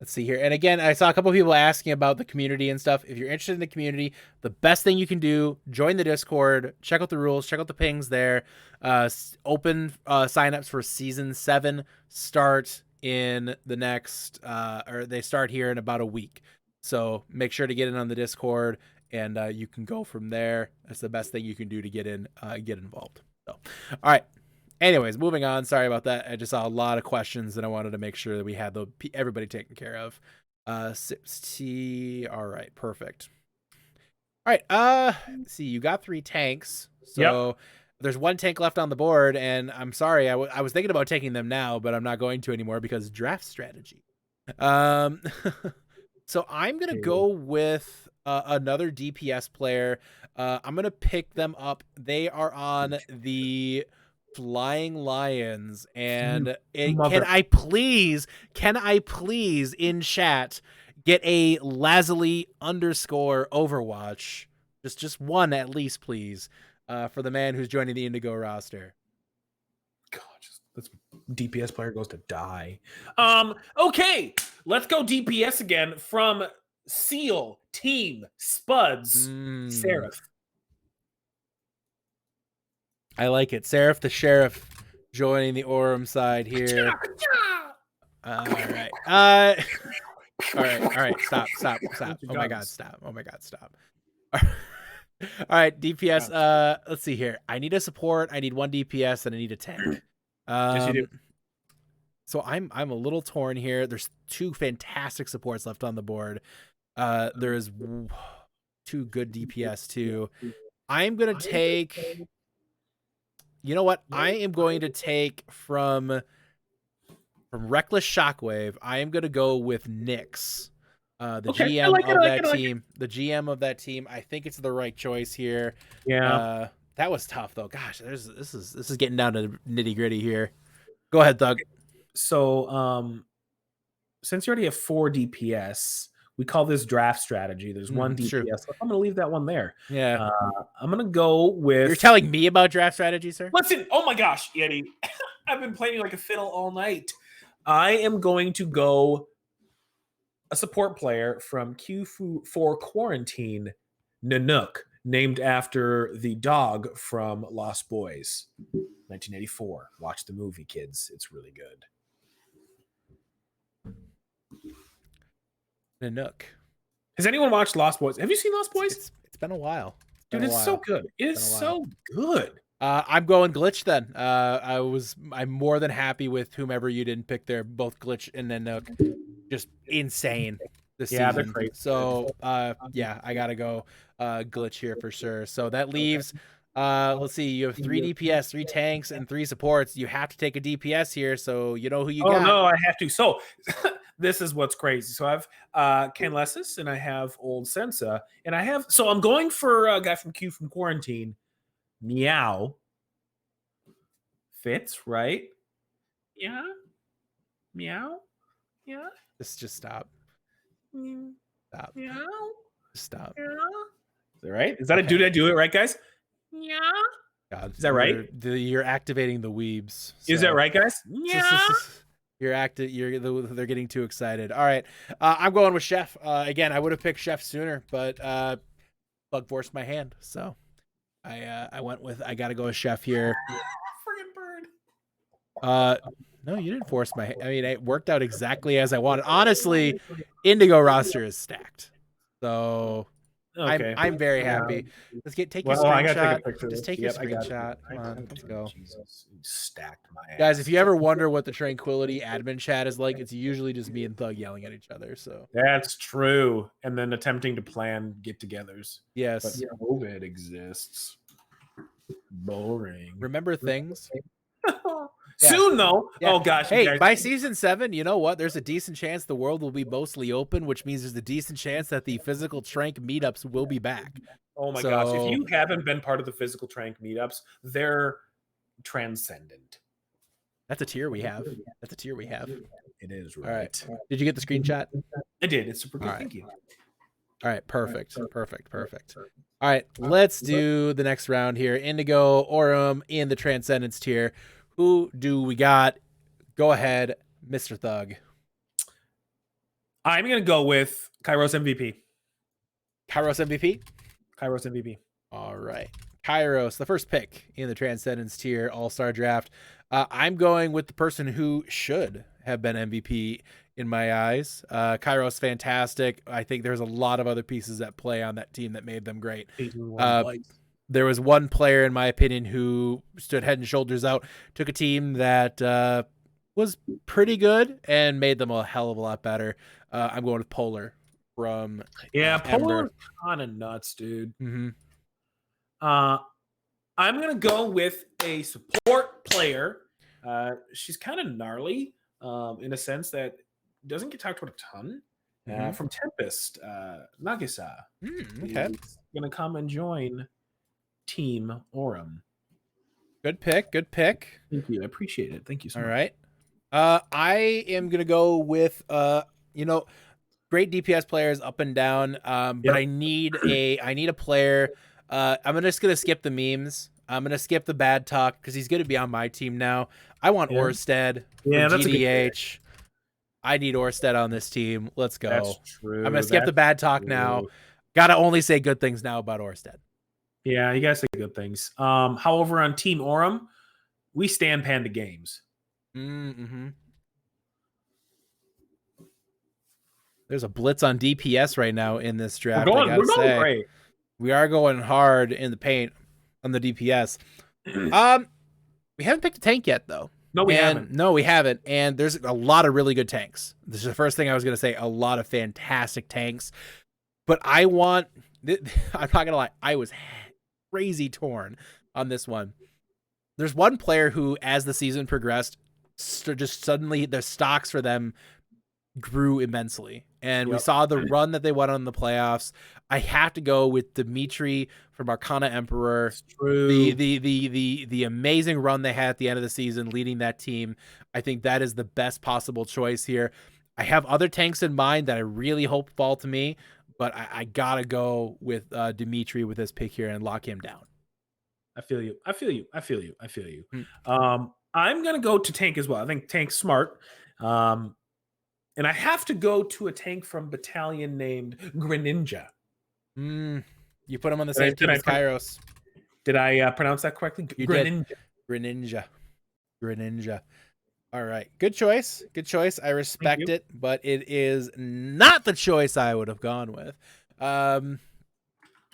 S2: let's see here. And again, I saw a couple of people asking about the community and stuff. If you're interested in the community, the best thing you can do, join the Discord, check out the rules, check out the pings there. Open signups for season 7 start in the next or they start here in about a week. So make sure to get in on the Discord, and you can go from there. That's the best thing you can do to get in, get involved. So, all right. Anyways, moving on. Sorry about that. I just saw a lot of questions, and I wanted to make sure that we had everybody taken care of. Sipsty. All right, perfect. All right. Let's see, you got 3 tanks, so there's 1 tank left on the board, and I'm sorry, I was thinking about taking them now, but I'm not going to anymore because draft strategy. So I'm gonna go with another DPS player. I'm gonna pick them up. They are on the Flying Lions, and can I please in chat get a Lazuli _ Overwatch, just one at least, please, for the man who's joining the Indigo roster.
S3: God, this DPS player goes to die. Okay, let's go DPS again from Seal Team Spuds. Seraph.
S2: I like it. Seraph the Sheriff joining the Aurum side here. All right. All right. Stop. Oh my God, stop. All right, DPS. Let's see here. I need a support. I need 1 DPS, and I need a tank.
S3: Yes, you do.
S2: So I'm a little torn here. There's 2 fantastic supports left on the board. There's 2 good DPS too. I'm gonna take. You know what? I am going to take from Reckless Shockwave. I am going to go with Nyx, the GM of that team. The GM of that team. I think it's the right choice here.
S3: Yeah.
S2: That was tough though. Gosh, this is getting down to nitty gritty here. Go ahead, Doug.
S3: So, since you already have 4 DPS, we call this draft strategy. There's 1 DPS.
S2: True.
S3: So I'm going to leave that one there.
S2: Yeah.
S3: I'm going to go with.
S2: You're telling me about draft strategy, sir?
S3: Listen. Oh my gosh, Yeti. I've been playing like a fiddle all night. I am going to go a support player from Q4 Quarantine, Nanook, named after the dog from Lost Boys, 1984. Watch the movie, kids. It's really good.
S2: Nanook.
S3: Has anyone watched Lost Boys? Have you seen Lost Boys?
S2: It's been a while.
S3: Dude, it's so good. It is so good.
S2: I'm going Glitch then. I'm more than happy with whomever you didn't pick there. Both Glitch and Nanook, just insane this season.
S3: They're crazy.
S2: So I gotta go Glitch here for sure. So that leaves Let's see. You have 3 DPS, 3 tanks, and 3 supports. You have to take a DPS here, so you know who you got.
S3: Oh no, I have to. So this is what's crazy. So I have Canlesis and I have Old Sensa, and I have. So I'm going for a guy from Q from Quarantine. Meow. Fits right. Yeah. Meow. Yeah.
S2: Just stop. Stop.
S3: Meow.
S2: Stop.
S3: Yeah. Is that right? Is that did I do it right, guys? Yeah.
S2: God,
S3: Is that right?
S2: You're activating the weebs.
S3: Is that right, guys? Yeah.
S2: They're getting too excited. All right, I'm going with Chef. Again, I would have picked Chef sooner, but Bug forced my hand, so I went with I got to go with Chef here.
S3: Friggin' bird.
S2: No, you didn't force my. I mean, it worked out exactly as I wanted. Honestly, Indigo roster is stacked, so
S3: Okay.
S2: I'm very happy. Let's take your
S3: I gotta
S2: screenshot.
S3: take a picture.
S2: Just take
S3: Yep,
S2: your
S3: I got it.
S2: screenshot. Come on, let's go.
S3: Jesus, you stacked my ass.
S2: Guys, if you ever wonder what the Tranquility admin chat is like, it's usually just me and Thug yelling at each other. So
S3: That's true. And then attempting to plan get-togethers.
S2: yes,
S3: But COVID exists. Boring.
S2: remember things.
S3: Soon though.
S2: Yeah.
S3: Oh gosh. you
S2: Hey,
S3: guys-
S2: by season 7, you know what? There's a decent chance the world will be mostly open, which means there's a decent chance that the physical Trank meetups will be back.
S3: oh my gosh.
S2: so-
S3: If you haven't been part of the physical Trank meetups, they're transcendent.
S2: That's a tier we have. That's a tier we have.
S3: It is
S2: All
S3: right.
S2: right. Did you get the screenshot?
S3: I did. It's super good.
S2: All right.
S3: Thank you.
S2: All right, perfect. All right, let's do the next round here. Indigo, Aurum in the Transcendence tier. Who do we got? Go ahead, Mr. Thug.
S3: I'm gonna go with Kairos MVP.
S2: Kairos MVP?
S3: Kairos MVP.
S2: All right. Kairos, the first pick in the Transcendence tier All-Star draft. I'm going with the person who should have been MVP in my eyes. Kairos, fantastic. I think there's a lot of other pieces at play on that team that made them great. There was one player, in my opinion, who stood head and shoulders out, took a team that was pretty good and made them a hell of a lot better. I'm going with Polar from
S3: Polar kind of nuts, dude.
S2: Mm-hmm.
S3: I'm gonna go with a support player. She's kind of gnarly in a sense that doesn't get talked about a ton. From Tempest, Nagisa.
S2: Okay.
S3: Is gonna come and join Team Aurum.
S2: Good pick.
S3: Thank you. I appreciate it. Thank you so
S2: All
S3: much.
S2: right. I am gonna go with great DPS players up and down. But
S3: Yep.
S2: I need a player. I'm just gonna skip the memes. I'm gonna skip the bad talk because he's gonna be on my team now. I want
S3: Yeah.
S2: Orsted from
S3: Yeah, that's a good pick.
S2: GDH. I need Orsted on this team. Let's go.
S3: That's true.
S2: I'm gonna skip the bad talk now.
S3: true.
S2: Gotta only say good things now about Orsted.
S3: Yeah, you guys say good things. However, on Team Aurum, we stand Panda Games.
S2: Mm-hmm. There's a blitz on DPS right now in this draft.
S3: We're going great.
S2: We are going hard in the paint on the DPS. We haven't picked a tank yet, though.
S3: No, we haven't.
S2: No, we haven't. And there's a lot of really good tanks. This is the first thing I was going to say. A lot of fantastic tanks. But I'm not going to lie. I was crazy torn on this one. There's one player who, as the season progressed, just suddenly the stocks for them grew immensely. And we saw the run that they went on in the playoffs. I have to go with Dimitri from Arcana Emperor.
S3: True.
S2: The amazing run they had at the end of the season leading that team. I think that is the best possible choice here. I have other tanks in mind that I really hope fall to me, but I gotta go with Dimitri with this pick here and lock him down.
S3: I feel you. I'm gonna go to tank as well. I think tank's smart. And I have to go to a tank from battalion named Greninja.
S2: You put him on the same team as Kairos.
S3: Did I pronounce that correctly?
S2: You did. Greninja. All right. Good choice. I respect it, but it is not the choice I would have gone with.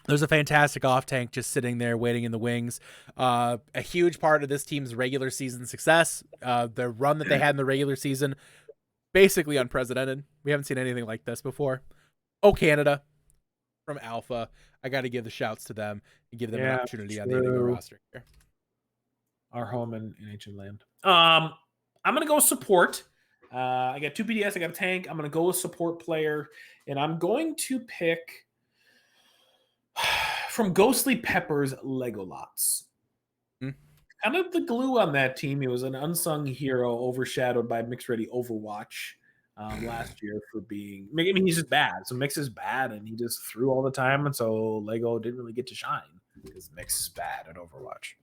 S2: There's a fantastic off tank just sitting there waiting in the wings. A huge part of this team's regular season success. The run that they had in the regular season, basically unprecedented. We haven't seen anything like this before. Oh, Canada. from Alpha. I got to give the shouts to them and give them an
S3: Yeah,
S2: opportunity on the Indigo
S3: true.
S2: roster here.
S3: Our home in ancient land. I'm gonna go support. I got 2 PDS. I got a tank. I'm gonna go with support player, and I'm going to pick from Ghostly Pepper's Lego Lots. Kind of the glue on that team. He was an unsung hero, overshadowed by Mix Ready Overwatch last year for being. I mean, he's just bad. So Mix is bad, and he just threw all the time, and so Lego didn't really get to shine because Mix is bad at Overwatch.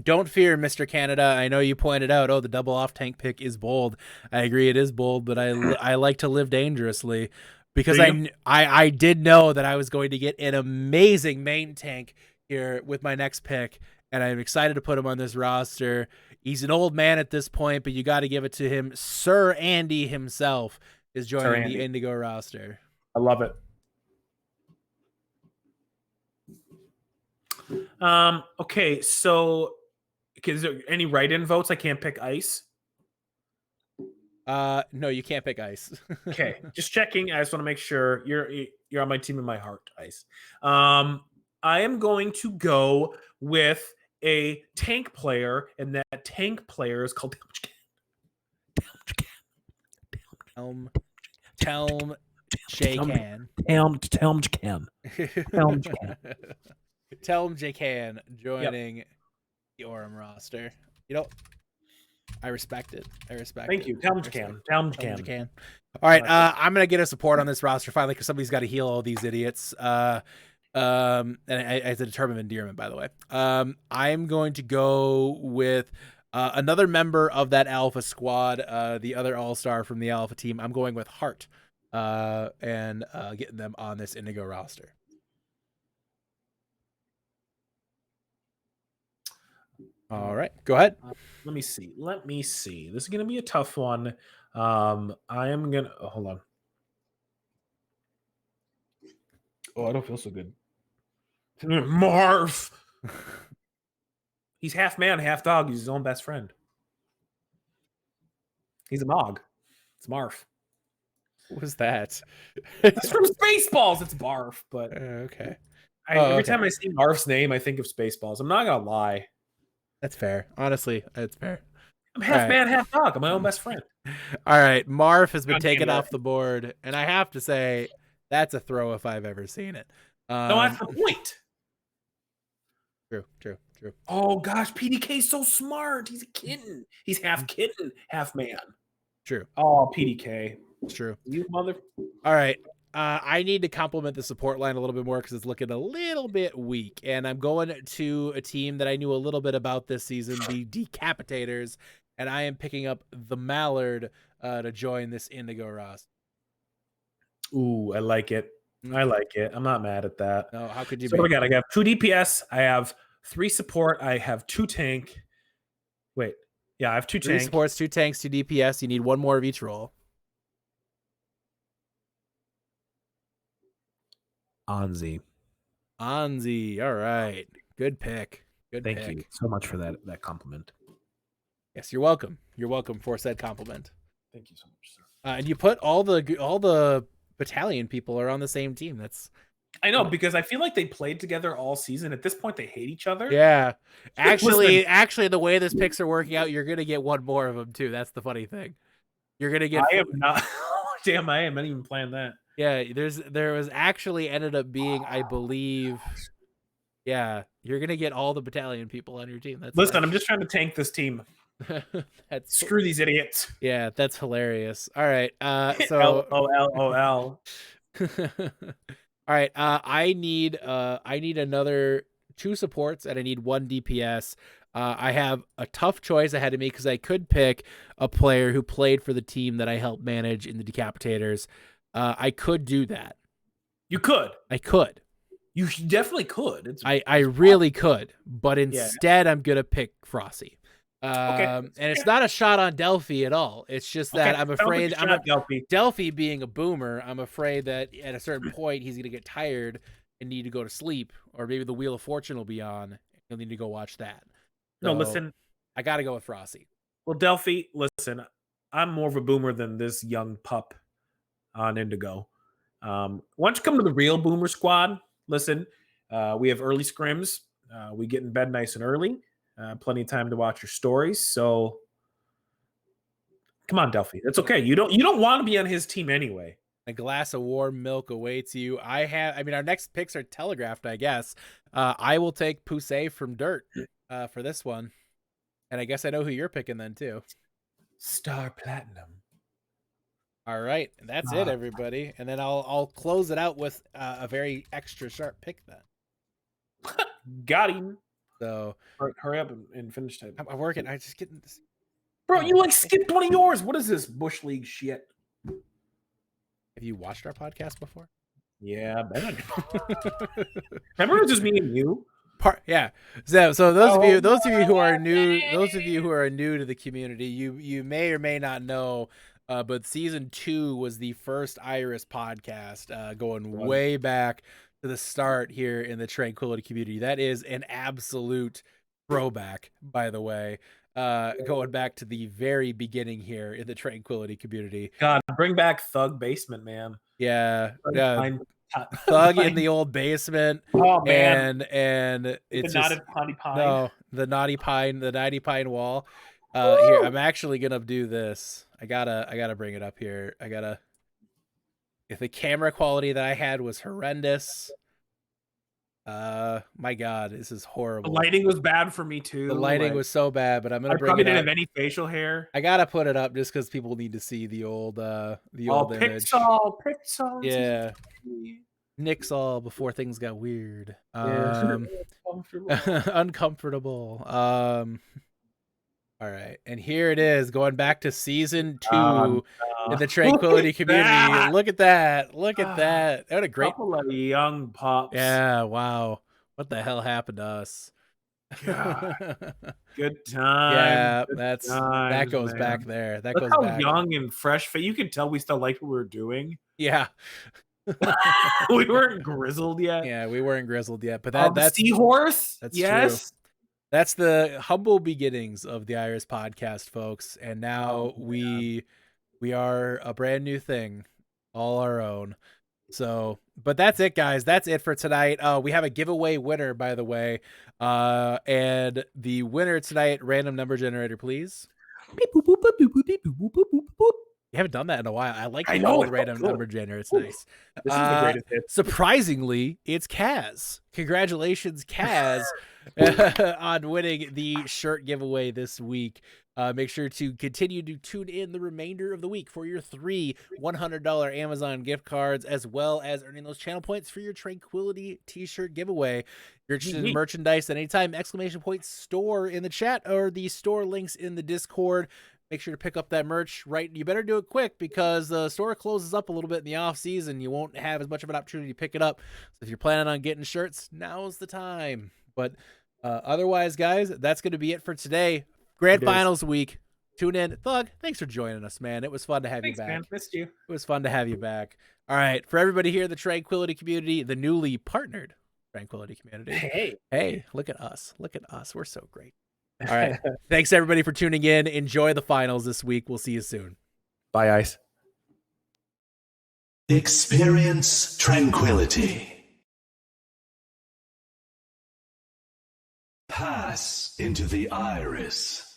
S2: Don't fear, Mr. Canada. I know you pointed out, the double off tank pick is bold. I agree, it is bold, but I like to live dangerously because I did know that I was going to get an amazing main tank here with my next pick, and I'm excited to put him on this roster. He's an old man at this point, but you got to give it to him. Sir Andy himself is joining the Indigo roster.
S3: I love it. Okay, so is there any write-in votes? I can't pick Ice.
S2: No, you can't pick Ice.
S3: Okay, just checking. I just want to make sure you're on my team in my heart, Ice. I am going to go with a tank player, and that tank player is called
S2: Telm J-Can. Telm J-Can joining the Orem roster. I respect it.
S3: Thank you. Telm J-Can.
S2: All right, I'm gonna get a support on this roster finally because somebody's got to heal all these idiots. And as a term of endearment, by the way. I'm going to go with another member of that Alpha squad, the other all-star from the Alpha team. I'm going with Hart, and getting them on this Indigo roster. All right, go ahead.
S3: Let me see. This is going to be a tough one. I am going to hold on. Oh, I don't feel so good. Marv. He's half man, half dog. He's his own best friend. He's a Mog. It's Marv.
S2: What was that?
S3: It's from Spaceballs. It's Barf, but
S2: okay.
S3: Every time I see Marv's name, I think of Spaceballs. I'm not gonna lie.
S2: That's fair. Honestly, that's fair.
S3: I'm half man, half dog. I'm my own best friend.
S2: All right, Marv has been taken off the board, and I have to say that's a throw if I've ever seen it.
S3: No, that's the point.
S2: True.
S3: Oh gosh, PDK's so smart. He's a kitten. He's half kitten, half man.
S2: True.
S3: Oh, PDK.
S2: True.
S3: You mother.
S2: All right. I need to compliment the support line a little bit more because it's looking a little bit weak. And I'm going to a team that I knew a little bit about this season, the Decapitators, and I am picking up the Mallard to join this Indigo roster.
S3: Ooh, I like it. I'm not mad at that.
S2: No, how could you?
S3: So what I have 2 DPS. I have 3 support. I have 2 tank. Wait, yeah, I have 2
S2: 3
S3: tank.
S2: supports, 2 tanks, 2 DPS. You need 1 more of each role.
S3: Anzi.
S2: All right. Good pick.
S3: Thank you so much for that compliment.
S2: Yes, you're welcome. You're welcome for said compliment.
S3: Thank you so much, sir.
S2: And you put all the battalion people are on the same team.
S3: I know, because I feel like they played together all season. At this point, they hate each other.
S2: Yeah. Actually, the way this picks are working out, you're gonna get 1 more of them too. That's the funny thing. You're gonna get.
S3: I am not. Damn, I am not even playing that.
S2: Yeah, there was actually ended up being, I believe. Yeah, you're gonna get all the battalion people on your team.
S3: Listen, I'm just trying to tank this team. Screw these idiots.
S2: Yeah, that's hilarious. All right, so
S3: LOL.
S2: All right, I need another 2 supports and I need 1 DPS. I have a tough choice ahead of me because I could pick a player who played for the team that I helped manage in the Decapitators. I could do that.
S3: You could.
S2: I could.
S3: You definitely could.
S2: I really could, but instead I'm gonna pick Frosty.
S3: Okay.
S2: And it's not a shot on Delphi at all. It's just that I'm afraid Delphi being a boomer, I'm afraid that at a certain point he's gonna get tired and need to go to sleep, or maybe the Wheel of Fortune will be on. He'll need to go watch that.
S3: No, listen.
S2: I gotta go with Frosty.
S3: Well, Delphi, listen, I'm more of a boomer than this young pup on Indigo. Why don't you come to the real Boomer Squad? Listen, we have early scrims. We get in bed nice and early. Plenty of time to watch your stories. So come on, Delphi. It's okay. You don't want to be on his team anyway.
S2: A glass of warm milk awaits you. Our next picks are telegraphed, I guess. I will take Poussey from Dirt for this one. And I guess I know who you're picking then, too.
S3: Star Platinum.
S2: All right. That's it, everybody. And then I'll close it out with a very extra sharp pick then.
S3: Got him.
S2: So
S3: Hurry up and finish that.
S2: I'm working. I just getting this.
S3: Bro, you skipped one of yours. What is this Bush League shit?
S2: Have you watched our podcast before?
S3: Yeah, I bet. Remember it was just me and you?
S2: Yeah. So those of you who are new to the community, you may or may not know, but season 2 was the first Iris podcast, going way back to the start here in the Tranquility community. That is an absolute throwback, by the way. Going back to the very beginning here in the Tranquility community.
S3: God, bring back Thug Basement, man.
S2: Yeah. Thug in the old basement.
S3: Oh man.
S2: And it's
S3: the knotted Naughty Pine.
S2: No, the Naughty Pine wall. Here, I'm actually gonna do this. I gotta bring it up here. If the camera quality that I had was horrendous. My God, this is horrible.
S3: The lighting was bad for me too.
S2: The lighting was so bad, but I'm gonna bring
S3: probably
S2: it up.
S3: didn't have any facial hair.
S2: I gotta put it up just because people need to see the old image.
S3: Pixel.
S2: Yeah. Nixall before things got weird. Uncomfortable. All right, and here it is, going back to season 2 in the Tranquility community.
S3: That.
S2: Look at that! Look at that! What a great
S3: couple of young pups.
S2: Yeah, wow. What the hell happened to us?
S3: God. Good time.
S2: Yeah,
S3: Good
S2: that goes
S3: man.
S2: back there. That
S3: Look
S2: goes
S3: how
S2: back.
S3: young and fresh. You can tell we still liked what we were doing.
S2: Yeah.
S3: We weren't grizzled yet.
S2: Yeah, we weren't grizzled yet, but that's
S3: Seahorse.
S2: That's
S3: yes.
S2: True. That's the humble beginnings of the Iris podcast, folks. And now we are a brand new thing, all our own. So, but that's it, guys. That's it for tonight. We have a giveaway winner, by the way. And the winner tonight, random number generator, please. You haven't done that in a while. I like the old random number generator. It's nice.
S3: This is the greatest hit.
S2: Surprisingly, it's Kaz. Congratulations, Kaz, on winning the shirt giveaway this week. Make sure to continue to tune in the remainder of the week for your 3 $100 Amazon gift cards, as well as earning those channel points for your Tranquility t-shirt giveaway. If you're interested in merchandise at any time, !store in the chat or the store links in the Discord. Make sure to pick up that merch, right? You better do it quick because the store closes up a little bit in the off season. You won't have as much of an opportunity to pick it up. So if you're planning on getting shirts, now's the time. But otherwise, guys, that's going to be it for today. Grand Finals week. Tune in. Thug, thanks for joining us, man. It was fun to have you back.
S3: Man. Missed you.
S2: It was fun to have you back. All right. For everybody here in the Tranquility community, the newly partnered Tranquility community. Hey, look at us. Look at us. We're so great. All right. Thanks, everybody, for tuning in. Enjoy the finals this week. We'll see you soon.
S3: Bye, Ice.
S1: Experience tranquility. Pass into the iris.